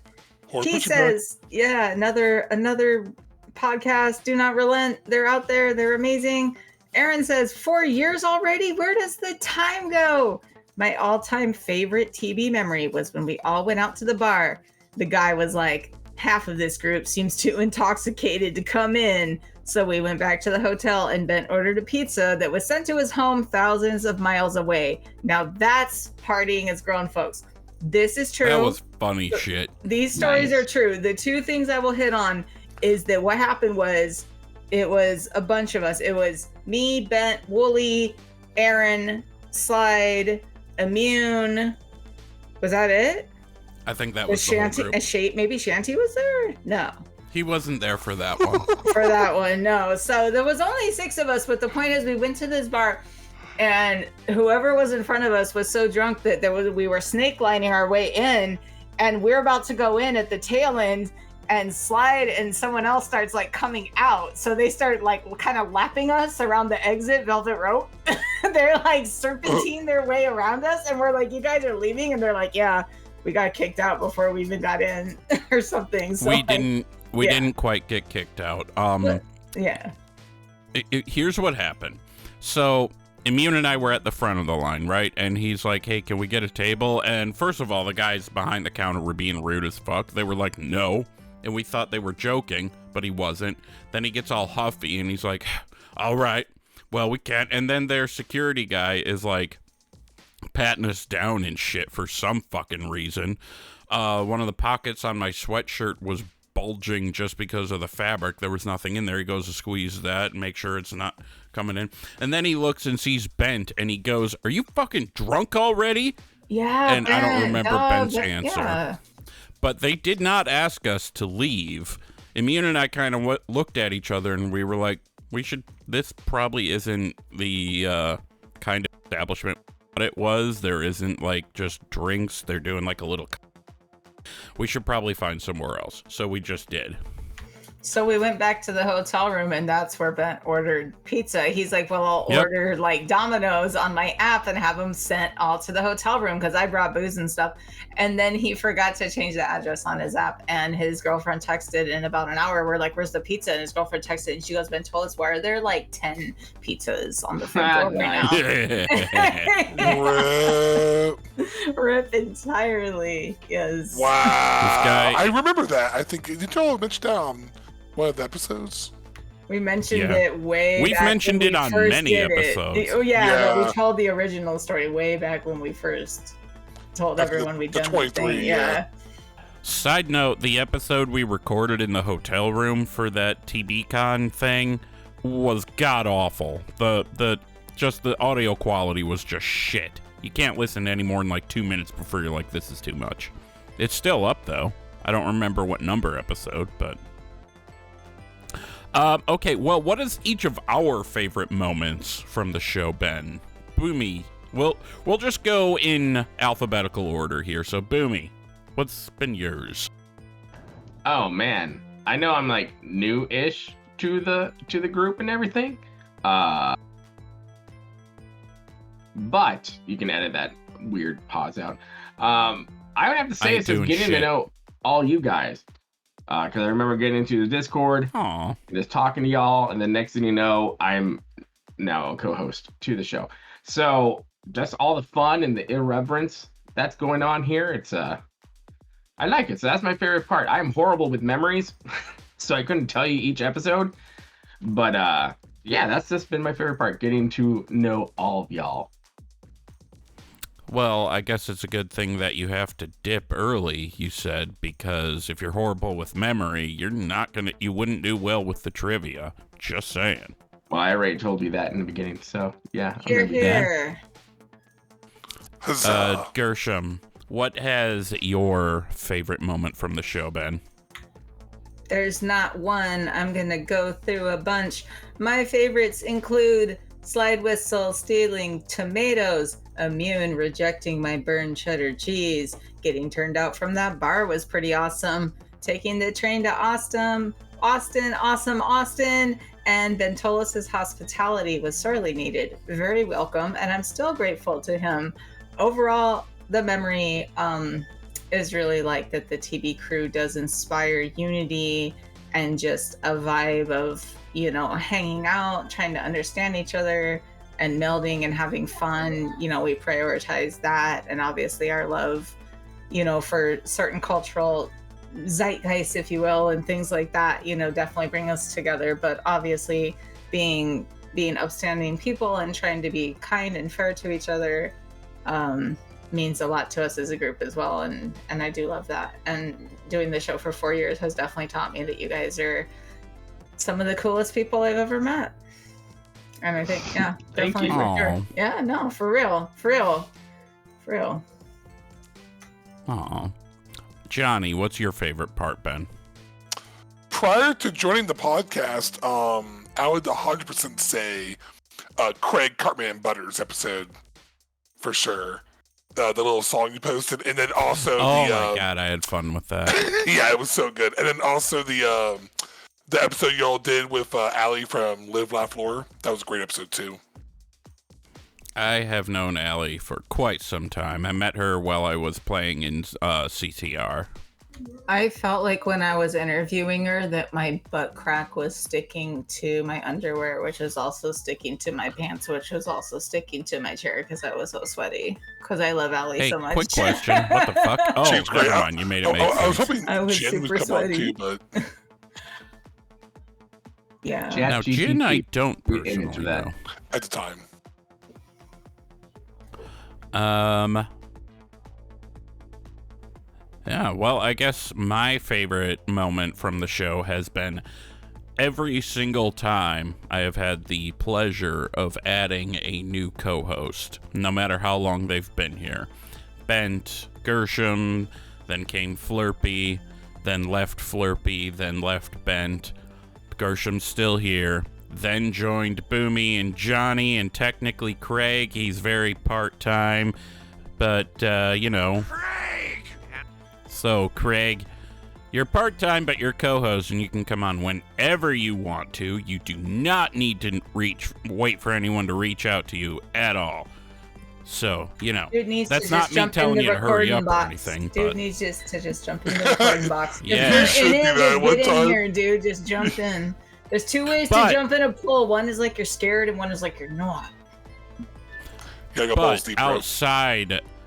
He says, another podcast, Do Not Relent. They're out there. They're amazing. Aaron says, 4 years already? Where does the time go? My all-time favorite TB memory was when we all went out to the bar. The guy was like, half of this group seems too intoxicated to come in. So we went back to the hotel and Bent ordered a pizza that was sent to his home thousands of miles away. Now that's partying as grown folks. This is true. That was funny shit. These stories are true. The two things I will hit on is that what happened was it was a bunch of us. It was me, Bent, Wooly, Aaron, Slide, Immune. Was that it? I think that was the whole group. Maybe Shanty was there? No. He wasn't there for that one. For that one, no. So there was only 6 of us, but the point is we went to this bar and whoever was in front of us was so drunk that we were snake lining our way in, and we're about to go in at the tail end, and Slide and someone else starts like coming out. So they start like kind of lapping us around the exit velvet rope. They're like serpentine their way around us, and we're like, "You guys are leaving?" And they're like, "Yeah, we got kicked out before we even got in," or something. So we didn't quite get kicked out. Yeah. Here's what happened. So Immune and I were at the front of the line, right? And he's like, "Hey, can we get a table?" And first of all, the guys behind the counter were being rude as fuck. They were like, "No." And we thought they were joking, but he wasn't. Then he gets all huffy and he's like, "All right, well, we can't." And then their security guy is like patting us down and shit for some fucking reason. One of the pockets on my sweatshirt was bulging just because of the fabric. There was nothing in there. He goes to squeeze that and make sure it's not coming in. And then he looks and sees Bent and he goes, "Are you fucking drunk already?" Yeah. And I don't remember Bent's answer. Yeah. But they did not ask us to leave. Immune and I kind of looked at each other and we were like, this probably isn't the kind of establishment what it was. There isn't like just drinks. They're doing like a little... We should probably find somewhere else. So we just did. So we went back to the hotel room, and that's where Bent ordered pizza. He's like, "Well, I'll order like Domino's on my app and have them sent all to the hotel room," because I brought booze and stuff. And then he forgot to change the address on his app, and his girlfriend texted in about an hour. We're like, "Where's the pizza?" And his girlfriend texted, and she goes, "Ben told us, why are there like 10 pizzas on the front door right now?" Rip entirely. Yes. Wow. I remember that. I think, did y'all mention one of the episodes? We mentioned it way We've back mentioned when it on many episodes. Oh, yeah, but we told the original story way back when we first told everyone we'd done the thing. Yeah. Side note, the episode we recorded in the hotel room for that TBCon thing was god-awful. The audio quality was just shit. You can't listen to any more than like 2 minutes before you're like, this is too much. It's still up, though. I don't remember what number episode, but... Okay, well, what is each of our favorite moments from the show been? Boomy, we'll just go in alphabetical order here. So, Boomy, what's been yours? Oh man, I know I'm like new-ish to the group and everything, but you can edit that weird pause out. I would have to say it's just getting to know all you guys, because I remember getting into the Discord, just talking to y'all, and then next thing you know, I'm now a co-host to the show. So just all the fun and the irreverence that's going on here. It's I like it. So that's my favorite part. I'm horrible with memories, so I couldn't tell you each episode. But yeah, that's just been my favorite part, getting to know all of y'all. Well, I guess it's a good thing that you have to dip early, you said, because if you're horrible with memory, you wouldn't do well with the trivia. Just saying. Well, I already told you that in the beginning, so yeah. Here, here. Gershom, what has your favorite moment from the show been? There's not one. I'm going to go through a bunch. My favorites include slide whistle, stealing tomatoes, immune, rejecting my burned cheddar cheese, getting turned out from that bar was pretty awesome, taking the train to Austin, and Bentolis' hospitality was sorely needed. Very welcome, and I'm still grateful to him. Overall, the memory is really like that the TB crew does inspire unity and just a vibe of, you know, hanging out, trying to understand each other and melding and having fun. You know, we prioritize that, and obviously our love, you know, for certain cultural zeitgeist, if you will, and things like that, you know, definitely bring us together. But obviously being upstanding people and trying to be kind and fair to each other means a lot to us as a group as well, and I do love that. And doing the show for 4 years has definitely taught me that you guys are some of the coolest people I've ever met. And I think, yeah, definitely for sure. Yeah, no, for real. Aw. Johnny, what's your favorite part, Ben? Prior to joining the podcast, I would 100% say CRAIIIIG Cartman Butters episode for sure. The little song you posted, and then also my god, I had fun with that. Yeah, it was so good. And then also the episode y'all did with Allie from Live Laugh Lore. That was a great episode too. I have known Allie for quite some time. I met her while I was playing in CTR. I felt like when I was interviewing her that my butt crack was sticking to my underwear, which was also sticking to my pants, which was also sticking to my chair because I was so sweaty. Because I love Allie so much. Quick question. What the fuck? Oh, never mind. You made it make sense. I was hoping I was Jen would super come sweaty. up too, but... Yeah. Now, Jen, I don't personally know. At the time. Yeah, well, I guess my favorite moment from the show has been every single time I have had the pleasure of adding a new co-host, no matter how long they've been here. Bent, Gershom, then came Flurpy, then left Flurpy, then left Bent. Gershom's still here. Then joined Boomy and Johnny, and technically CRAIIIG. He's very part-time, but, you know. CRAIIIG! So, CRAIIG, you're part-time, but you're co-host, and you can come on whenever you want to. You do not need to wait for anyone to reach out to you at all. So, you know, that's not me telling you to hurry up or anything. Dude needs to just jump in the recording box. Yeah. If you're in it, just get in here, dude. Just jump in. There's two ways to jump in a pool. One is like you're scared, and one is like you're not. You gotta go balls deep, bro.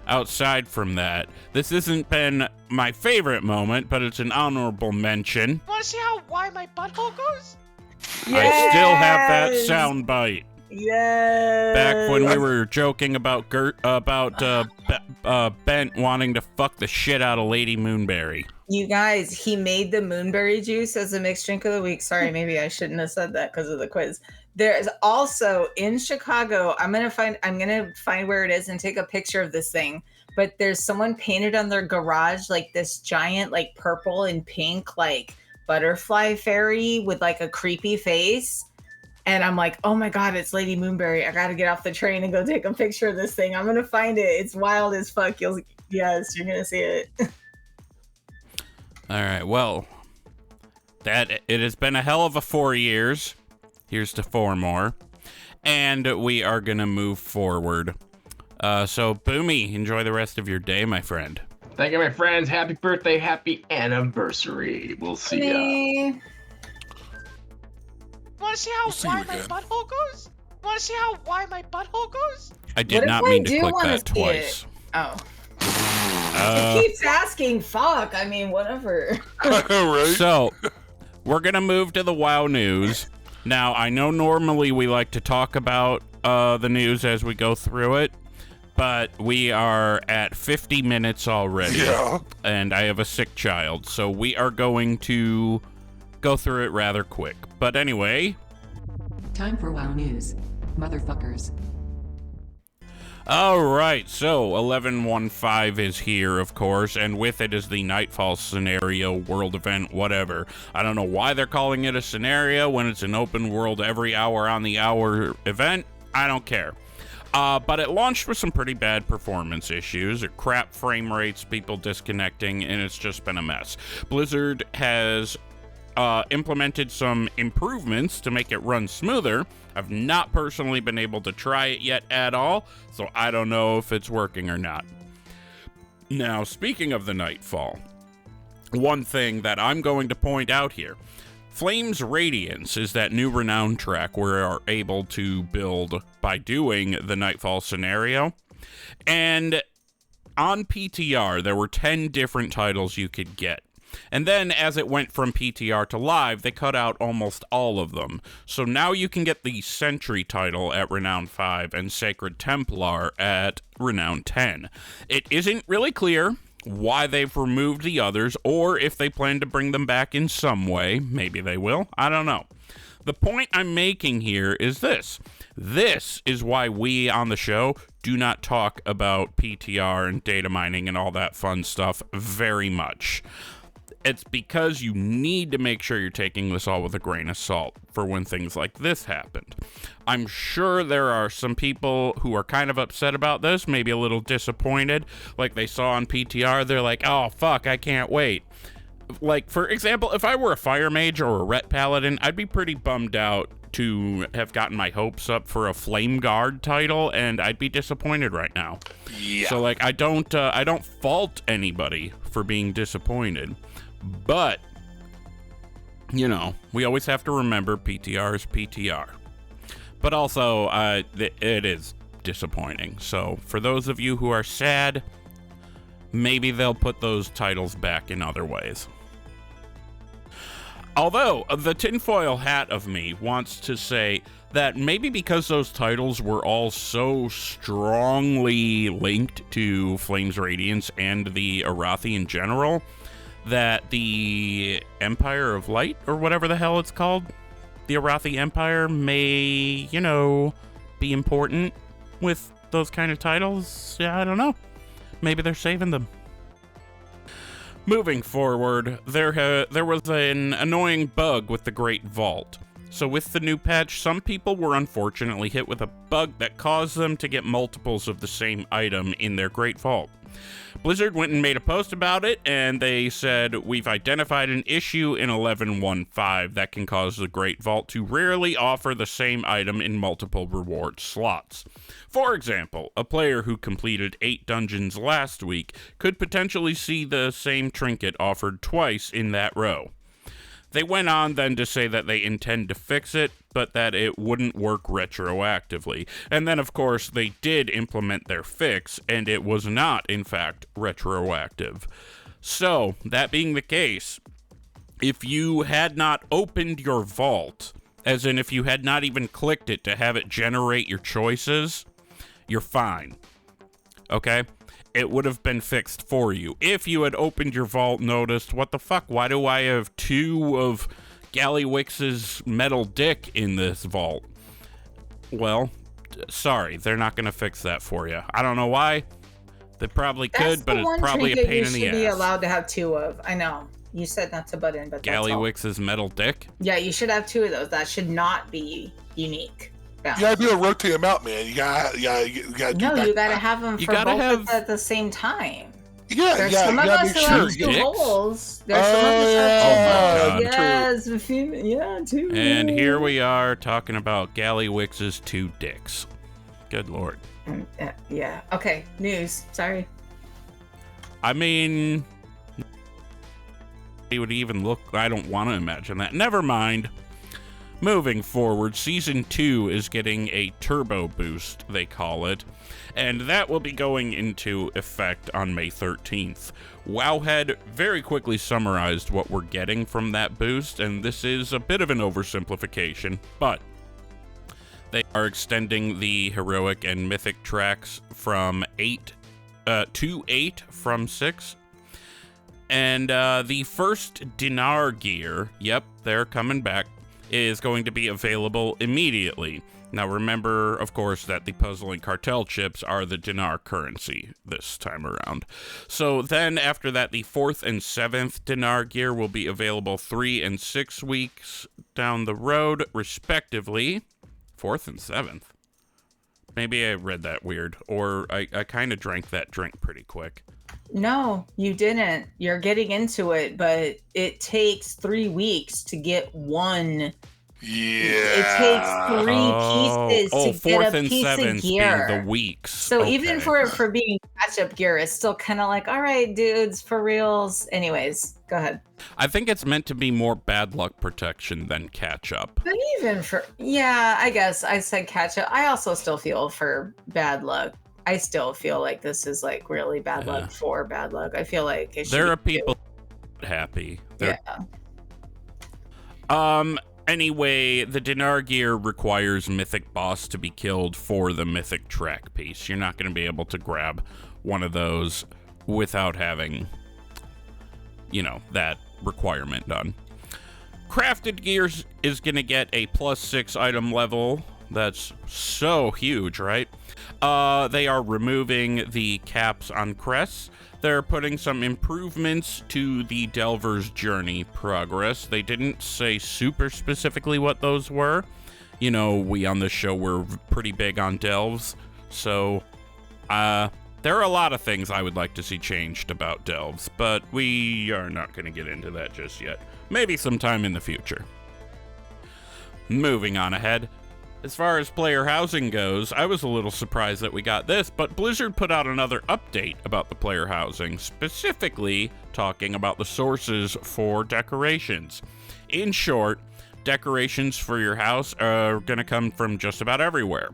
Outside from that, this hasn't been my favorite moment, but it's an honorable mention. Want to see why my butthole goes? Yes! I still have that sound bite. Yes. Back when we were joking about Bent wanting to fuck the shit out of Lady Moonberry. You guys, he made the moonberry juice as a mixed drink of the week. Sorry, maybe I shouldn't have said that because of the quiz. There's also in Chicago, I'm gonna find where it is and take a picture of this thing. But there's someone painted on their garage like this giant, like purple and pink, like butterfly fairy with like a creepy face. And I'm like, oh my God, it's Lady Moonberry. I gotta get off the train and go take a picture of this thing. I'm gonna find it. It's wild as fuck. Yes, you're gonna see it. All right, well, it has been a hell of a 4 years. Here's to 4 more. And we are gonna move forward. So, Boomy, enjoy the rest of your day, my friend. Thank you, my friends. Happy birthday, happy anniversary. We'll see ya. Want to see how see wide you my again. butthole goes? Want to see how wide my butthole goes? I What did if not I mean to do click wanna that see it? twice. Oh. It keeps asking, fuck. I mean, whatever. Right? So, we're going to move to the WoW news. Now, I know normally we like to talk about the news as we go through it, but we are at 50 minutes already. Yeah. And I have a sick child, so we are going to go through it rather quick. But anyway, Time for WoW News. Motherfuckers. all right, so 11.15 is here, of course, and with it is the Nightfall scenario, world event, whatever. I don't know why they're calling it a scenario when it's an open world every hour on the hour event. I don't care. But it launched with some pretty bad performance issues, or crap frame rates, people disconnecting, and it's just been a mess. Blizzard has implemented some improvements to make it run smoother. I've not personally been able to try it yet at all, so I don't know if it's working or not. Now, speaking of the Nightfall, one thing that I'm going to point out here, Flames Radiance is that new Renown track we are able to build by doing the Nightfall scenario. And on PTR, there were 10 different titles you could get. And then as it went from PTR to live, they cut out almost all of them. So now you can get the Sentry title at Renown 5 and Sacred Templar at Renown 10. It isn't really clear why they've removed the others, or if they plan to bring them back in some way. Maybe they will. I don't know. The point I'm making here is this. This is why we on the show do not talk about PTR and data mining and all that fun stuff very much. It's because you need to make sure you're taking this all with a grain of salt for when things like this happened. I'm sure there are some people who are kind of upset about this, maybe a little disappointed. Like they saw on PTR, they're like, oh, fuck, I can't wait. Like, for example, if I were a Fire Mage or a Ret Paladin, I'd be pretty bummed out to have gotten my hopes up for a Flame Guard title, and I'd be disappointed right now. Yeah. So, like, I don't fault anybody for being disappointed. But, you know, we always have to remember PTR is PTR. But also, it is disappointing. So, for those of you who are sad, maybe they'll put those titles back in other ways. Although, the tinfoil hat of me wants to say that maybe because those titles were all so strongly linked to Flames Radiance and the Arathi in general, that the Empire of Light, or whatever the hell it's called, the Arathi Empire, may, you know, be important with those kind of titles. Yeah, I don't know. Maybe they're saving them. Moving forward, there was an annoying bug with the Great Vault. So with the new patch, some people were unfortunately hit with a bug that caused them to get multiples of the same item in their Great Vault. Blizzard went and made a post about it, and they said, we've identified an issue in 11.15 that can cause the Great Vault to rarely offer the same item in multiple reward slots. For example, a player who completed 8 dungeons last week could potentially see the same trinket offered twice in that row. They went on then to say that they intend to fix it, but that it wouldn't work retroactively. And then, of course, they did implement their fix, and it was not, in fact, retroactive. So, that being the case, if you had not opened your vault, as in if you had not even clicked it to have it generate your choices, you're fine. Okay? It would have been fixed for you. If you had opened your vault, noticed, what the fuck, why do I have 2 of Gallywix's metal dick in this vault? Well, sorry, they're not going to fix that for you. I don't know why. They probably could, but it's probably a pain in the ass. You should be allowed to have 2 of. I know. You said not to butt in, but that's all. Gallywix's metal dick? Yeah, you should have 2 of those. That should not be unique. You gotta be able to rotate them out, man. You gotta No, you gotta have them for both at the same time. Yeah, There's some of us who have 2 holes. There's some of us who have 2 holes. Yes, yeah, 2. And here we are talking about Gallywix's 2 dicks. Good lord. Yeah. Okay, news. Sorry. I mean, it would even look. I don't want to imagine that. Never mind. Moving forward, Season 2 is getting a turbo boost, they call it, and that will be going into effect on May 13th. Wowhead very quickly summarized what we're getting from that boost, and this is a bit of an oversimplification, but they are extending the heroic and mythic tracks from 8 to 8 from 6. And the first dinar gear, yep, they're coming back, is going to be available immediately. Now remember, of course, that the puzzling cartel chips are the dinar currency this time around. So then after that, the 4th and 7th dinar gear will be available 3 and 6 weeks down the road, respectively. 4th and 7th? Maybe I read that weird, or I kind of drank that drink pretty quick. No, you didn't. You're getting into it, but it takes 3 weeks to get one. Yeah. It takes 3 pieces to get a piece of gear. The weeks. So even for being catch-up gear, it's still kind of like, all right, dudes, for reals. Anyways, go ahead. I think it's meant to be more bad luck protection than catch-up. But even yeah, I guess I said catch-up. I also still feel for bad luck. I still feel like this is like really bad luck for bad luck. I feel like there are people happy. Yeah. Anyway, the dinar gear requires mythic boss to be killed for the mythic track piece. You're not going to be able to grab one of those without having, that requirement done. Crafted gears is going to get a +6 item level. That's so huge, right? They are removing the caps on crests. They're putting some improvements to the Delver's Journey progress. They didn't say super specifically what those were. We on this show were pretty big on delves. So, there are a lot of things I would like to see changed about delves, but we are not going to get into that just yet. Maybe sometime in the future. Moving on ahead. As far as player housing goes, I was a little surprised that we got this, but Blizzard put out another update about the player housing, specifically talking about the sources for decorations. In short, decorations for your house are going to come from just about everywhere.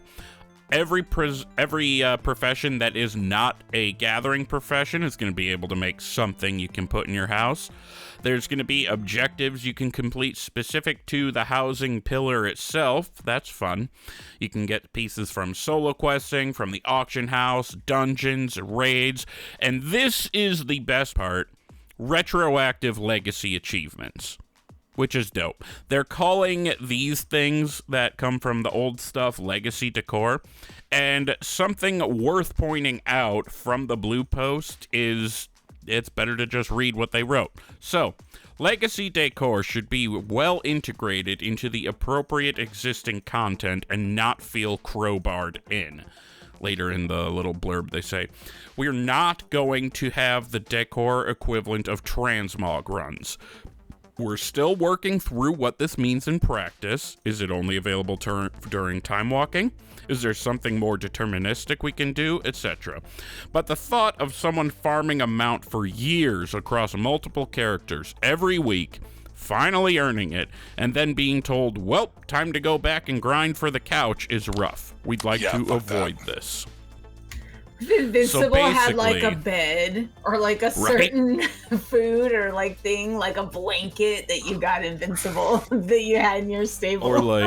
Every profession that is not a gathering profession is going to be able to make something you can put in your house. There's going to be objectives you can complete specific to the housing pillar itself. That's fun. You can get pieces from solo questing, from the auction house, dungeons, raids, and this is the best part, retroactive legacy achievements, which is dope. They're calling these things that come from the old stuff legacy decor, and something worth pointing out from the blue post is it's better to just read what they wrote. So, legacy decor should be well integrated into the appropriate existing content and not feel crowbarred in. Later in the little blurb they say, we're not going to have the decor equivalent of transmog runs. We're still working through what this means in practice. Is it only available during time walking? Is there something more deterministic we can do, etc.? But the thought of someone farming a mount for years across multiple characters every week, finally earning it, and then being told, well, time to go back and grind for the couch is rough. We'd like to avoid this. If Invincible had like a bed or like a certain food or like thing, like a blanket that you got Invincible that you had in your stable. Or like,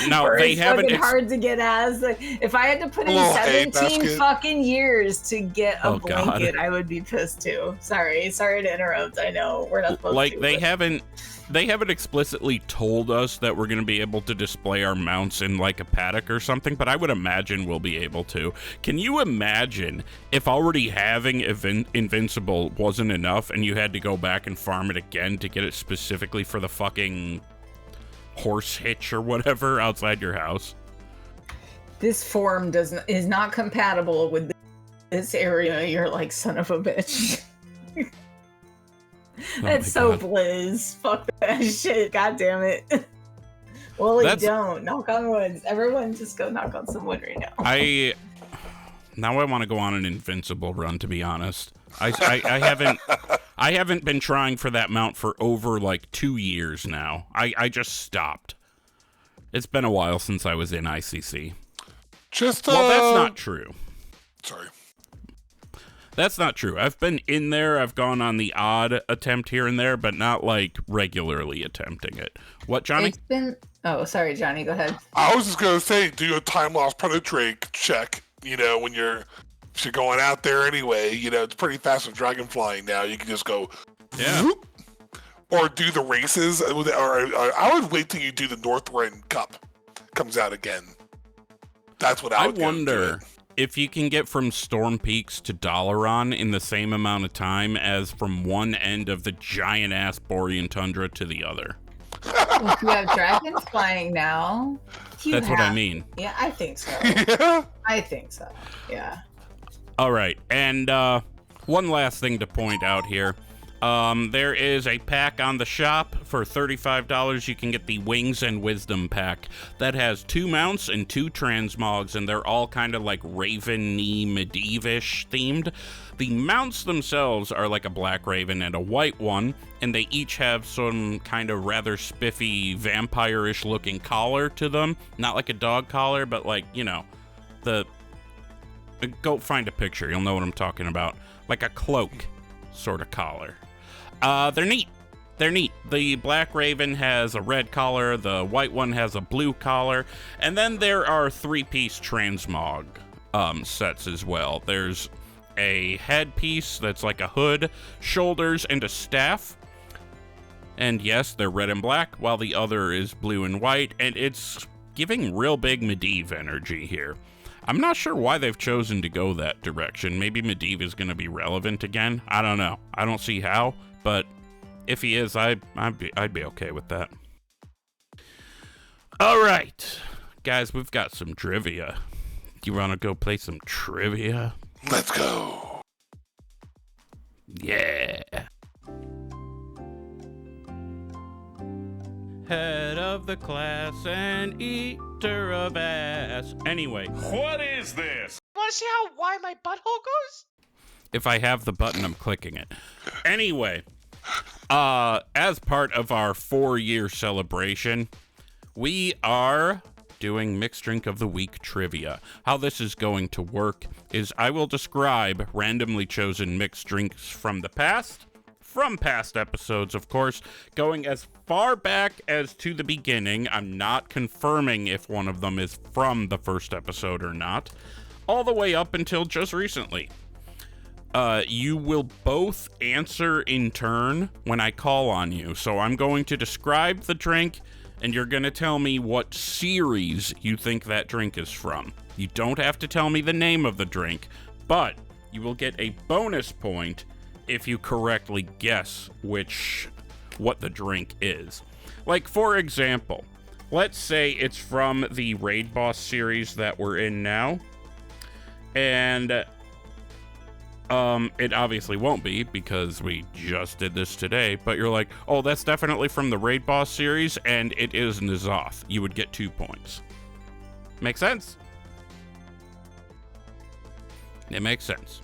no, they haven't. It's hard to get as. Like, if I had to put in 17 fucking years to get a blanket, I would be pissed too. Sorry to interrupt. I know we're not supposed to. Like they haven't they haven't explicitly told us that we're going to be able to display our mounts in like a paddock or something, but I would imagine we'll be able to. Can you imagine if already having Invincible wasn't enough and you had to go back and farm it again to get it specifically for the fucking horse hitch or whatever outside your house? This form is not compatible with this area. You're like, son of a bitch. That's so Blizz. Fuck that shit. God damn it. Well, don't. Knock on wood. Everyone just go knock on some wood right now. Now I want to go on an Invincible run, to be honest. I haven't been trying for that mount for over like 2 years now. I just stopped. It's been a while since I was in ICC. Well, that's not true. Sorry. That's not true. I've been in there. I've gone on the odd attempt here and there, but not like regularly attempting it. What, Johnny? It's been... Oh, sorry, Johnny. Go ahead. I was just going to say, do a time-lost predator check, you know, when if you're going out there anyway. You know, it's pretty fast with dragonflying now. You can just go... Yeah. Whoop, or do the races. Or I would wait till you do the Northrend Cup. Comes out again. That's what I would wonder if you can get from Storm Peaks to Dalaran in the same amount of time as from one end of the giant-ass Borean Tundra to the other. If you have dragons flying now... That's what I mean. Yeah, I think so. Yeah. I think so, yeah. All right, and one last thing to point out here. There is a pack on the shop for $35. You can get the Wings and Wisdom pack. That has 2 mounts and 2 transmogs, and they're all kind of like Raven-y, Medievish themed. The mounts themselves are like a black raven and a white one, and they each have some kind of rather spiffy, vampire-ish looking collar to them. Not like a dog collar, but like, you know, go find a picture. You'll know what I'm talking about. Like a cloak sort of collar. They're neat. They're neat. The black raven has a red collar, the white one has a blue collar, and then there are 3-piece transmog sets as well. There's a headpiece that's like a hood, shoulders, and a staff. And yes, they're red and black, while the other is blue and white, and it's giving real big Medivh energy here. I'm not sure why they've chosen to go that direction. Maybe Medivh is going to be relevant again. I don't know. I don't see how, but if he is, I'd be okay with that. All right, guys, we've got some trivia. You want to go play some trivia? Let's go. Yeah. Head of the class and eater of ass. Anyway. What is this? Want to see how wide my butthole goes? If I have the button, I'm clicking it. Anyway, as part of our 4-year celebration, we are doing Mixed Drink of the Week trivia. How this is going to work is I will describe randomly chosen mixed drinks from the past, from past episodes, of course, going as far back as to the beginning. I'm not confirming if one of them is from the first episode or not, all the way up until just recently. You will both answer in turn when I call on you. So I'm going to describe the drink, and you're going to tell me what series you think that drink is from. You don't have to tell me the name of the drink, but you will get a bonus point if you correctly guess what the drink is. Like, for example, let's say it's from the Raid Boss series that we're in now, and it obviously won't be because we just did this today, but you're like, oh, that's definitely from the Raid Boss series, and it is Ny'alotha. You would get 2 points. Make sense? It makes sense.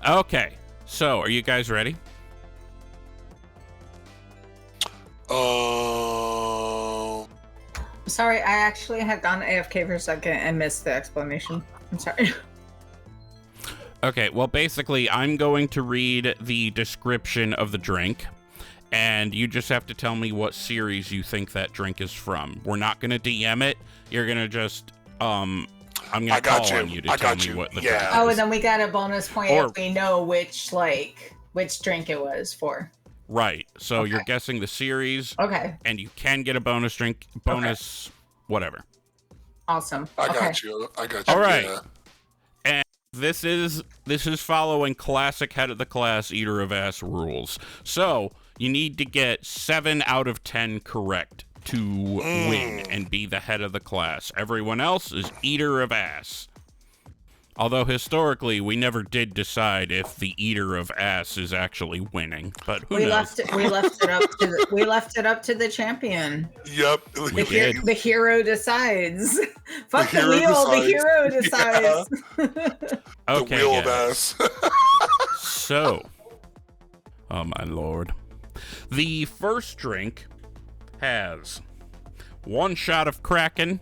Okay, so are you guys ready? Sorry, I actually had gone AFK for a second and missed the explanation. I'm sorry. Okay, well, basically, I'm going to read the description of the drink, and you just have to tell me what series you think that drink is from. We're not going to DM it. You're going to just, I'm going to call on you to tell me what the drink is. Oh, and then we got a bonus point if we know which drink it was for. Right. So Okay. you're guessing the series, Okay. and you can get a bonus drink, bonus whatever. Awesome. I Okay. got you. All right. Yeah. And this is following classic head of the class eater of ass rules. So you need to get 7 out of 10 correct to win and be the head of the class. Everyone else is eater of ass. Although historically, we never did decide if the eater of ass is actually winning, but who knows? We left it up to the champion. Yep. We did. The hero decides. Fuck the hero wheel. The decides. hero decides. Okay, The wheel of guys. ass. So, oh my lord. The first drink has 1 shot of Kraken,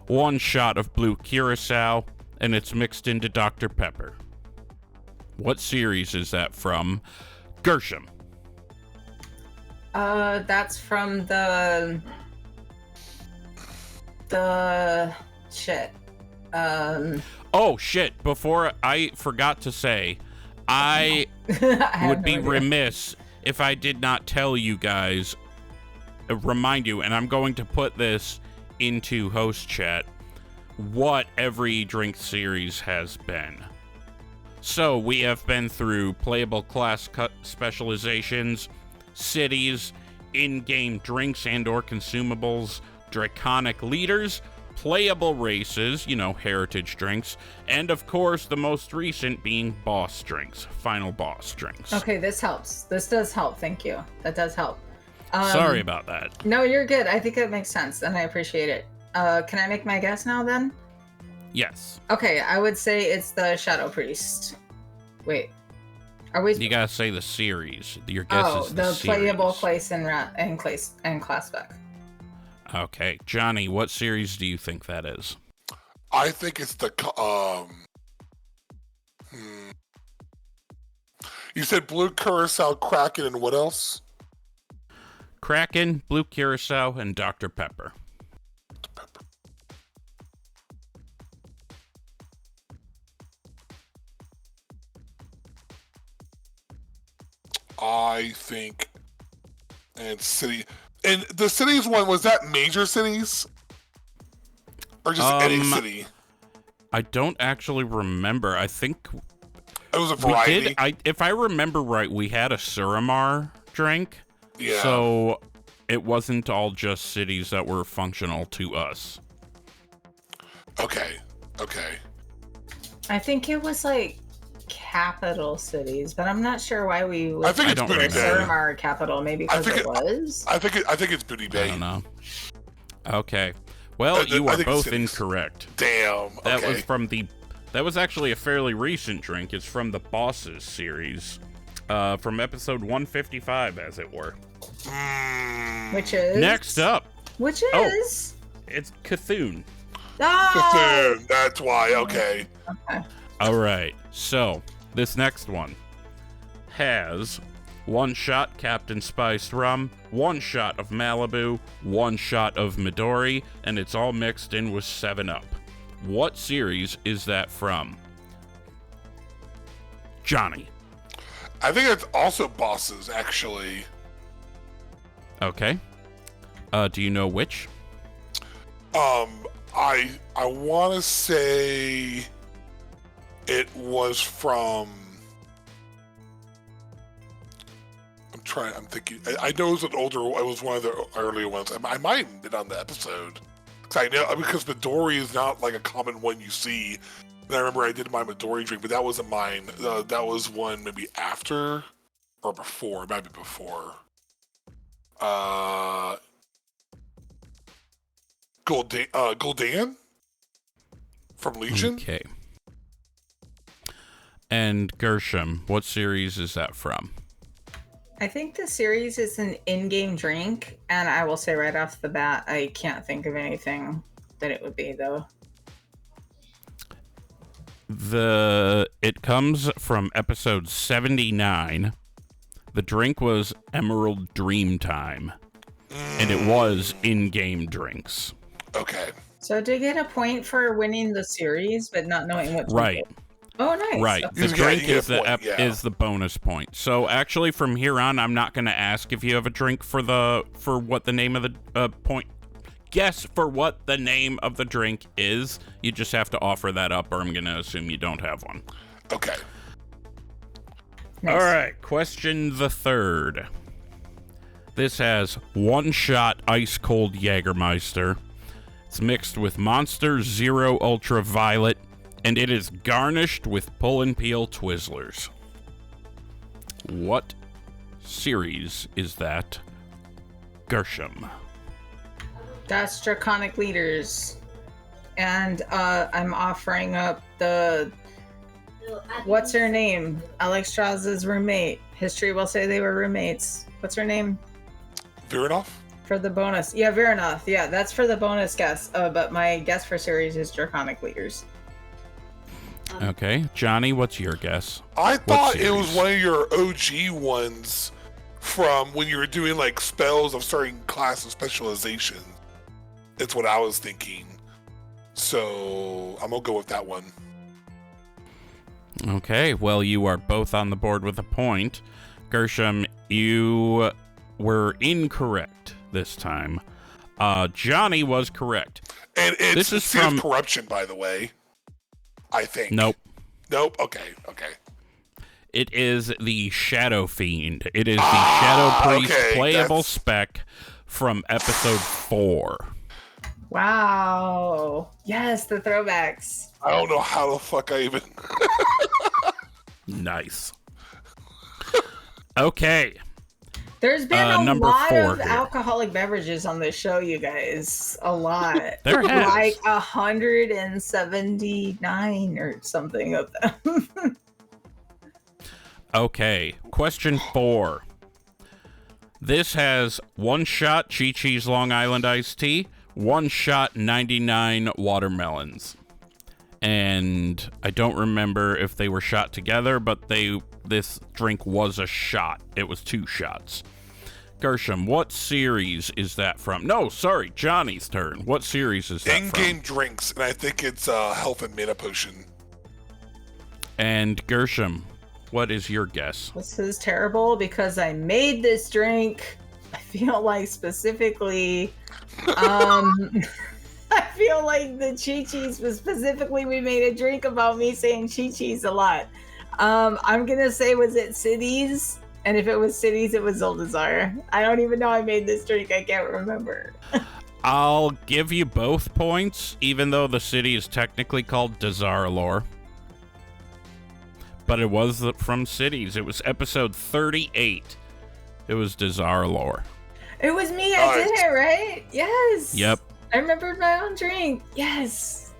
1 shot of blue curacao, and it's mixed into Dr. Pepper. What series is that from? Gershom. That's from the shit. Oh shit, before I forgot to say, I I would have be no idea. remiss if I did not tell you guys, remind you, and I'm going to put this into host chat, what every drink series has been. So we have been through playable class specializations, cities, in-game drinks and or consumables, draconic leaders, playable races, you know, heritage drinks, and of course the most recent being boss drinks, final boss drinks. Okay, this helps. This does help. Thank you. That does help. Sorry about that. No, you're good. I think it makes sense, and I appreciate it. Can I make my guess now, then? Yes. Okay, I would say it's the Shadow Priest. Wait, are we? You gotta say the series. Your guess is the series. playable place and class spec. Okay, Johnny, what series do you think that is? I think it's the You said blue curacao, Kraken, and what else? Kraken, blue curacao, and Dr. Pepper. I think, and city, and the cities one, was that major cities, or just any city? I don't actually remember. I think It was a we variety. did. If I remember right, we had a Suramar drink. Yeah. So it wasn't all just cities that were functional to us. Okay. I think it was like capital cities, but I'm not sure why we would I think it's don't Booty remember. Bay. Suramar capital. Maybe because it was. I think it's Booty I Bay. don't know. Okay. Well, you I are think both cities. incorrect. Damn. That Okay. was from that was actually a fairly recent drink. It's from the Bosses series. From episode 155, as it were. Which is Next up, Which Oh. is it's Cthulhu. Oh! That's why. Okay. Okay. All right, so this next one has 1 shot Captain Spice rum, 1 shot of Malibu, 1 shot of Midori, and it's all mixed in with 7-Up. What series is that from? Johnny. I think it's also Bosses, actually. Okay. Do you know which? I want to say it was from. I'm thinking. I know it was an older. It was one of the earlier ones. I might have been on the episode. I know because Midori is not like a common one you see. And I remember I did my Midori drink, but that wasn't mine. That was one maybe after or before. It might be before. Gul'dan from Legion. Okay. And Gershom, what series is that from? I think the series is an in-game drink, and I will say right off the bat, I can't think of anything that it would be, though. It comes from episode 79. The drink was Emerald Dreamtime, and it was in-game drinks. Okay. So to get a point for winning the series, but not knowing what drink Right. it- Oh, nice. Right. Okay. The You drink get a is the point, yeah. is the bonus point. So actually, from here on, I'm not going to ask if you have a drink for what the name of the point. Guess for what the name of the drink is. You just have to offer that up, or I'm going to assume you don't have one. Okay. Nice. All right. Question the third. This has one shot ice cold Jägermeister. It's mixed with Monster Zero Ultraviolet, and it is garnished with pull and peel Twizzlers. What series is that? Gershom. That's Draconic Leaders. And I'm offering up the... What's her name? Alex Strauss's roommate. History will say they were roommates. What's her name? Virinov? For the bonus. Yeah, Virinov. Yeah, that's for the bonus guess. But my guess for series is Draconic Leaders. Okay. Johnny, what's your guess? I thought it was series? one of your OG ones from when you were doing like spells of certain class of specialization. That's what I was thinking. So I'm gonna go with that one. Okay. Well, you are both on the board with a point. Gershom, you were incorrect this time. Johnny was correct. And it's This is Sea of from- Corruption, by the way. I think. Nope. Nope. Okay. Okay. It is the Shadow Fiend. It is the Shadow Priest okay, playable that's- spec from episode 4. Wow. Yes, the throwbacks. I don't know how the fuck I even. Nice. Okay. There's been a number lot 4 of here. alcoholic beverages on this show, you guys. A lot. There has. Like 179 or something of them. Okay. Question 4. This has one shot Chi-Chi's Long Island iced tea, one shot 99 watermelons. And I don't remember if they were shot together, but this drink was a shot. It was 2 shots. Gershom, what series is that from? No, sorry, Johnny's turn. What series is that In-game from? drinks, and I think it's Health and Mana Potion. And Gershom, what is your guess? This is terrible because I made this drink. I feel like specifically, I feel like the Chi-Chis was specifically, we made a drink about me saying Chi-Chis a lot. I'm gonna say, was it Cities? And if it was Cities, it was Zoldazar. I don't even know I made this drink. I can't remember. I'll give you both points, even though the city is technically called Dazaralor. But it was from Cities. It was episode 38. It was Dazaralor. It was me. I did it, right? Yes. Yep. I remembered my own drink. Yes.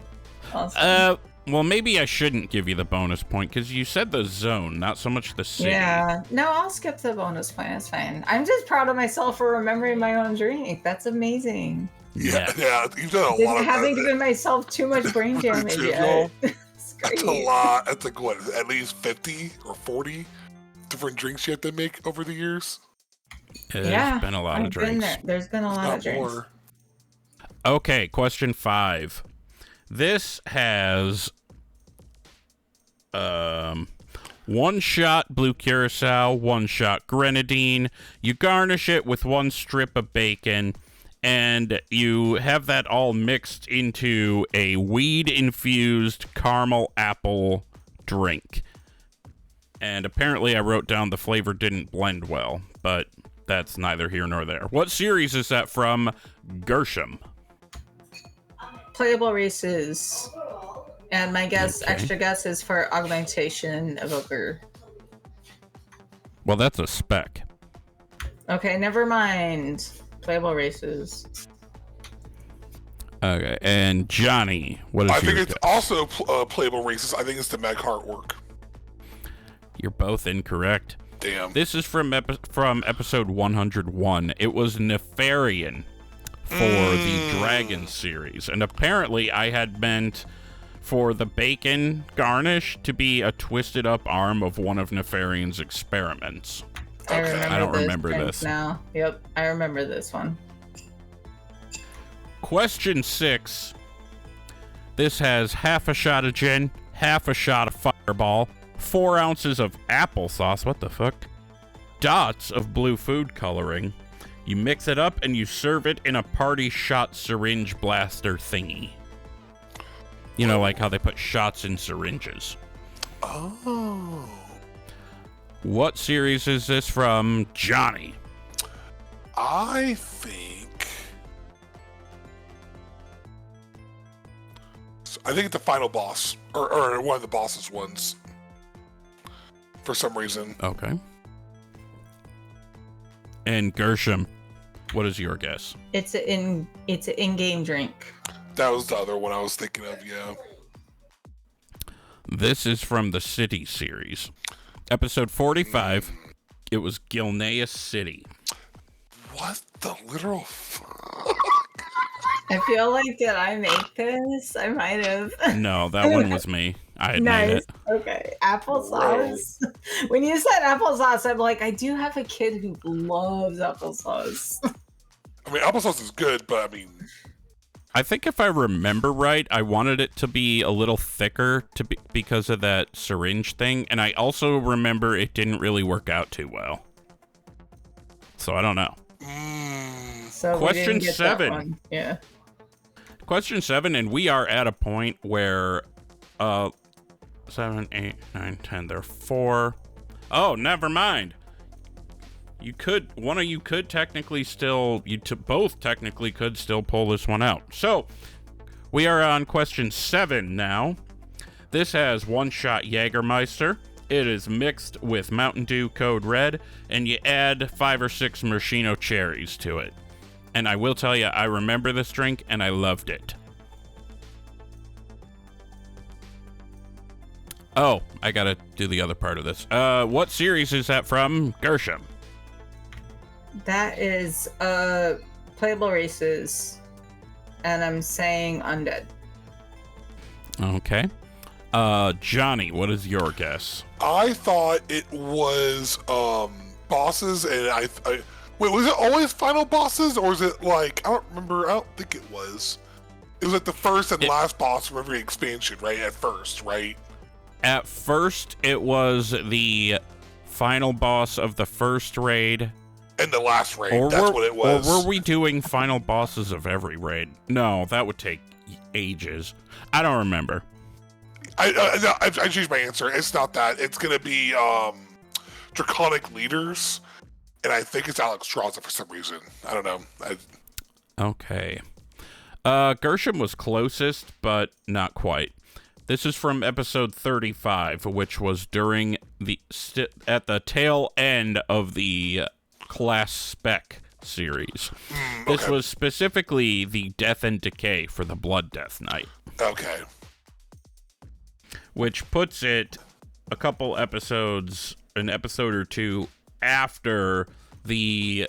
Awesome. Well, maybe I shouldn't give you the bonus point because you said the zone, not so much the city. Yeah. No, I'll skip the bonus point. That's fine. I'm just proud of myself for remembering my own drink. That's amazing. Yeah. Yeah, you've done a lot of Haven't that. given myself too much brain damage Too yet. long. It's That's a great. lot. That's like what, at least 50 or 40 different drinks you have to make over the years? There's been a lot of I've been drinks. there. There's been a lot of Not drinks. more. Okay, question 5. This has one shot blue curacao, one shot grenadine. You garnish it with one strip of bacon, and you have that all mixed into a weed-infused caramel apple drink. And apparently I wrote down the flavor didn't blend well, but that's neither here nor there. What series is that from? Gershom. Playable races. And my guess, Okay. extra guess is for augmentation evoker. Well, that's a spec. Okay, never mind. Playable races. Okay, and Johnny, what is I your think it's guess? also playable races. I think it's the Meg Heart work. You're both incorrect. Damn. This is from episode 101. It was Nefarian for the Dragon series, and apparently I had meant for the bacon garnish to be a twisted up arm of one of Nefarian's experiments. I don't this remember drink this. now. Yep, I remember this one. Question 6. This has half a shot of gin, half a shot of Fireball, 4 ounces of applesauce, what the fuck, dots of blue food coloring. You mix it up and you serve it in a party shot syringe blaster thingy. You know, like how they put shots in syringes. Oh. What series is this from, Johnny? I think it's the final boss, or one of the boss's ones. For some reason. Okay. And Gershom, what is your guess? It's an in-game drink. That was the other one I was thinking of, yeah. This is from the City series. Episode 45, it was Gilneas City. What the literal I feel like, did I make this? I might have. No, that one was me. I had made it. Okay. Applesauce. When you said applesauce, I'm like, I do have a kid who loves applesauce. I mean, applesauce is good, but I mean... I think if I remember right, I wanted it to be a little thicker because of that syringe thing, and I also remember it didn't really work out too well. So I don't know. So Question 7. Yeah. Question 7, and we are at a point where 7, 8, 9, 10, there are 4. Oh, never mind. One of you could technically still, both technically could still pull this one out. So, we are on question 7 now. This has 1 shot Jägermeister. It is mixed with Mountain Dew Code Red, and you add 5 or 6 maraschino cherries to it. And I will tell you, I remember this drink, and I loved it. Oh, I gotta do the other part of this. What series is that from, Gershom? That is Playable Races, and I'm saying Undead. Okay. Johnny, what is your guess? I thought it was bosses, and I wait, was it always final bosses, or is it like, I don't remember, I don't think it was. It was like the first and last boss from every expansion, right? At first, right? At first, it was the final boss of the first raid. And the last raid, that's what it was. Or were we doing final bosses of every raid? No, that would take ages. I don't remember. I changed my answer. It's not that. It's going to be Draconic Leaders, and I think it's Alex Straza for some reason. I don't know. Okay. Gershom was closest, but not quite. This is from episode 35, which was during at the tail end of the Class Spec series. Okay. This was specifically the Death and Decay for the Blood Death Knight. Okay. Which puts it a couple episodes, an episode or two after the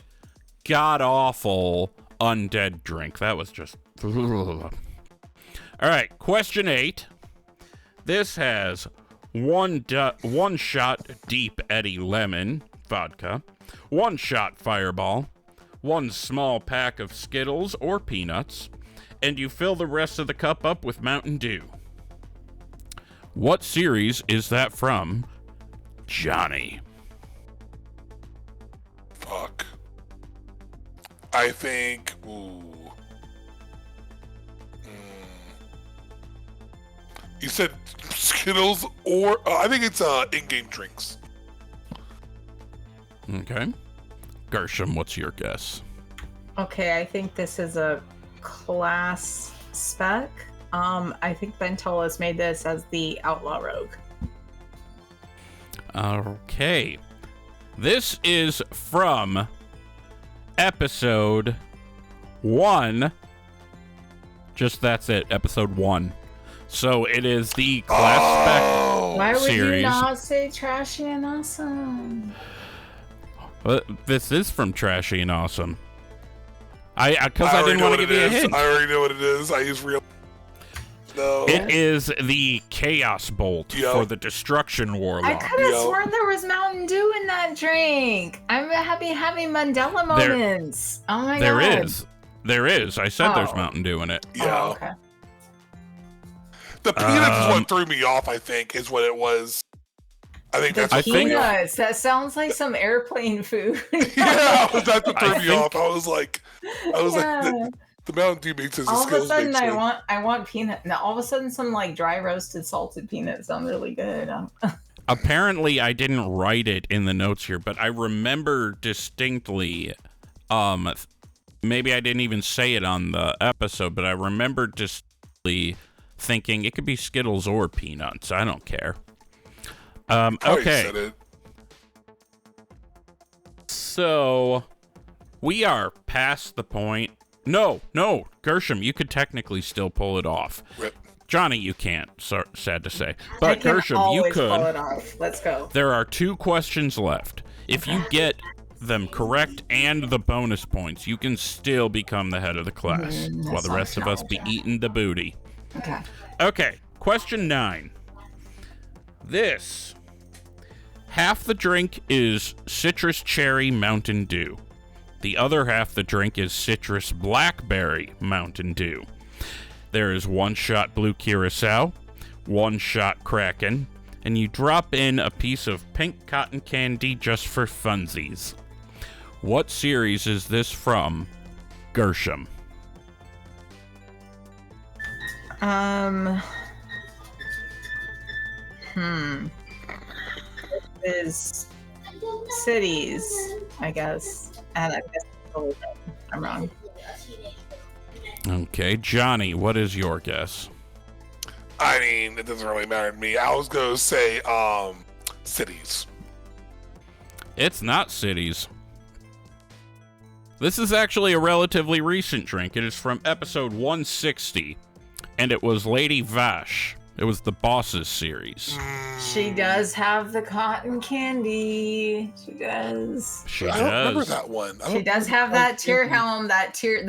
god-awful undead drink. That was just... All right, question 8. This has one shot Deep Eddy Lemon vodka, 1 shot Fireball, 1 small pack of Skittles or Peanuts, and you fill the rest of the cup up with Mountain Dew. What series is that from, Johnny? Fuck. I think... Ooh. You said Skittles or... I think it's in-game drinks. Okay. Gershom, what's your guess? Okay, I think this is a class spec. I think Bentolas made this as the Outlaw Rogue. Okay. This is from episode 1. Just that's it, episode 1. So it is the class spec Why would series. you not say Trashy and Awesome? This is from Trashy and Awesome. Because I didn't want to give you a hint. I already know what it is. I use real... No. It is the Chaos Bolt for the Destruction Warlock. I could have sworn there was Mountain Dew in that drink. I'm having Mandela moments. Oh my god. There is. I said there's Mountain Dew in it. Yeah. Oh, okay. The peanuts is what threw me off, I think, is what it was. I think that's peanuts. That sounds like some airplane food. Yeah, that's what threw me off. I was like, the Mountain Dew makes all of a sudden I want peanut. Now all of a sudden some like dry roasted salted peanuts sound really good. Apparently I didn't write it in the notes here, but I remember distinctly, maybe I didn't even say it on the episode, but I remember distinctly thinking it could be Skittles or peanuts. I don't care. Okay. So we are past the point. No, Gershom, you could technically still pull it off. Rip. Johnny, you can't. Sad to say, but Gershom, you could. Pull it off. Let's go. There are 2 questions left. If you get them correct and the bonus points, you can still become the head of the class, while the rest of us be eating the booty. Okay. Question 9. This. Half the drink is citrus cherry Mountain Dew. The other half the drink is citrus blackberry Mountain Dew. There is 1 shot blue curacao, 1 shot Kraken, and you drop in a piece of pink cotton candy just for funsies. What series is this from, Gershom? Is cities, I guess. And I guess I'm wrong. Okay, Johnny, what is your guess? I mean, it doesn't really matter to me. I was going to say, cities. It's not cities. This is actually a relatively recent drink. It is from episode 160, and it was Lady Vash. It was the Bosses series. She does have the cotton candy. She does. She does. I don't remember that one. She does have that tier helm, that tier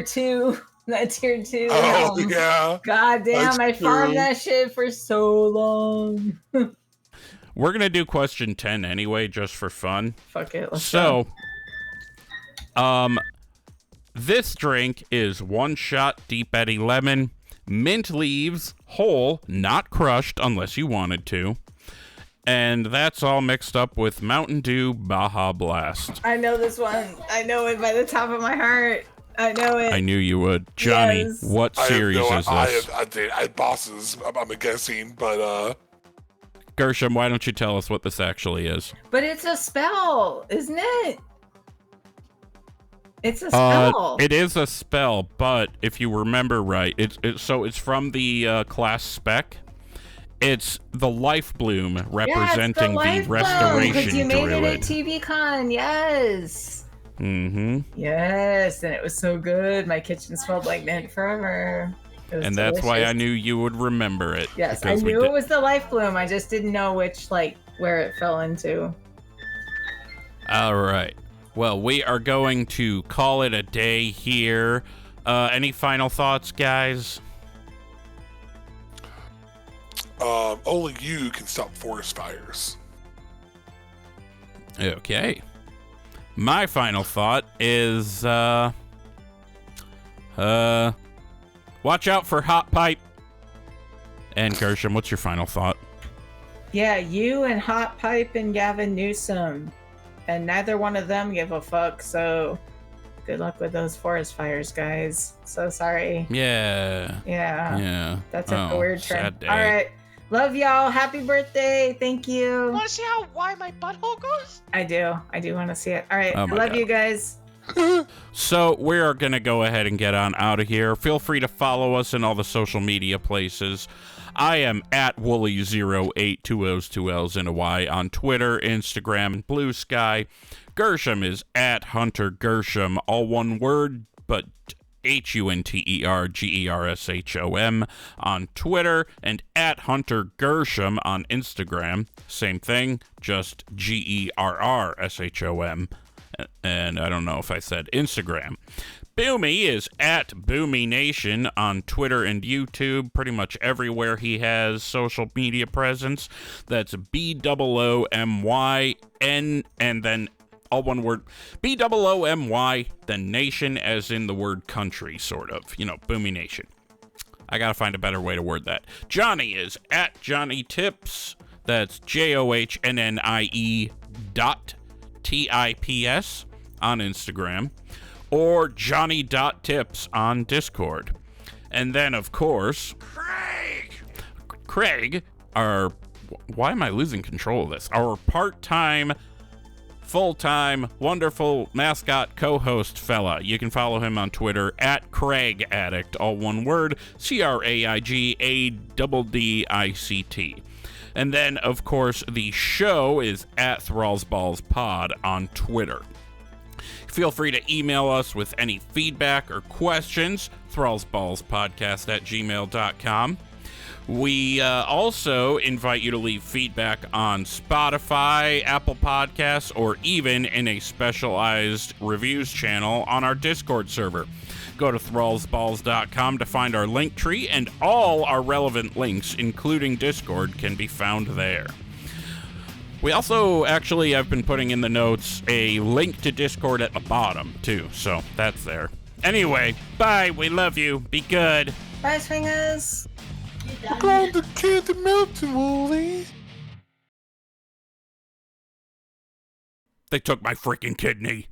2. That tier 2 Oh, helm. yeah. God damn, I farmed that shit for so long. We're going to do question 10 anyway, just for fun. Fuck it, let's go. This drink is 1 shot Deep Eddy Lemon, mint leaves, whole, not crushed unless you wanted to. And that's all mixed up with Mountain Dew Baja Blast. I know this one. I know it by the top of my heart. I know it. I knew you would. Johnny, Yes. what series is this? I Bosses, I'm guessing, but Gershom, why don't you tell us what this actually is? But it's a spell, isn't it? It's a spell. It is a spell, but if you remember right, it's from the class spec. It's the Life Bloom representing the Restoration because you made Druid. it at TVCon, yes. Mm-hmm. Yes, and it was so good. My kitchen smelled like mint forever. It was And delicious. that's why I knew you would remember it. Yes, I knew it was the Life Bloom. I just didn't know which, where it fell into. All right. Well, we are going to call it a day here. Any final thoughts, guys? only you can stop forest fires. Okay. My final thought is, watch out for Hot Pipe. And Gershom, what's your final thought? Yeah, you and Hot Pipe and Gavin Newsom. And neither one of them give a fuck, so good luck with those forest fires, guys. So sorry. Yeah. Yeah. That's a weird trend. sad day. All right. Love y'all. Happy birthday. Thank you. Want to see how wide my butthole goes? I do. I do want to see it. All right. Oh my Love God. you guys. So we are going to go ahead and get on out of here. Feel free to follow us in all the social media places. I am at Wooly08, 2 O's, 2 L's, and a Y on Twitter, Instagram, and Blue Sky. Gershom is at Hunter Gershom, all one word, but HunterGershom on Twitter, and at Hunter Gershom on Instagram. Same thing, just GerrShom. And I don't know if I said Instagram. Boomy is at BoomyNation on Twitter and YouTube, pretty much everywhere he has social media presence. That's BOOMYN, and then all one word, BOOMY, then nation as in the word country, sort of, BoomyNation. I gotta find a better way to word that. Johnny is at Johnny Tips. That's JOHNNIE .TIPS on Instagram. Or Johnny.tips on Discord. And then, of course, Craig, our... Why am I losing control of this? Our part-time, full-time, wonderful mascot co-host fella. You can follow him on Twitter at Craig Addict, all one word, CRAIIGADDICT. And then, of course, the show is at Thrall's Balls Pod on Twitter. Feel free to email us with any feedback or questions, thrallsballspodcast@gmail.com. We also invite you to leave feedback on Spotify, Apple Podcasts, or even in a specialized reviews channel on our Discord server. Go to thrallsballs.com to find our link tree, and all our relevant links, including Discord, can be found there. We also, actually, I've been putting in the notes a link to Discord at the bottom, too, so that's there. Anyway, bye, we love you, be good. Bye, Swingaz. We're going to Candy Mountain, Wooly. They took my freaking kidney.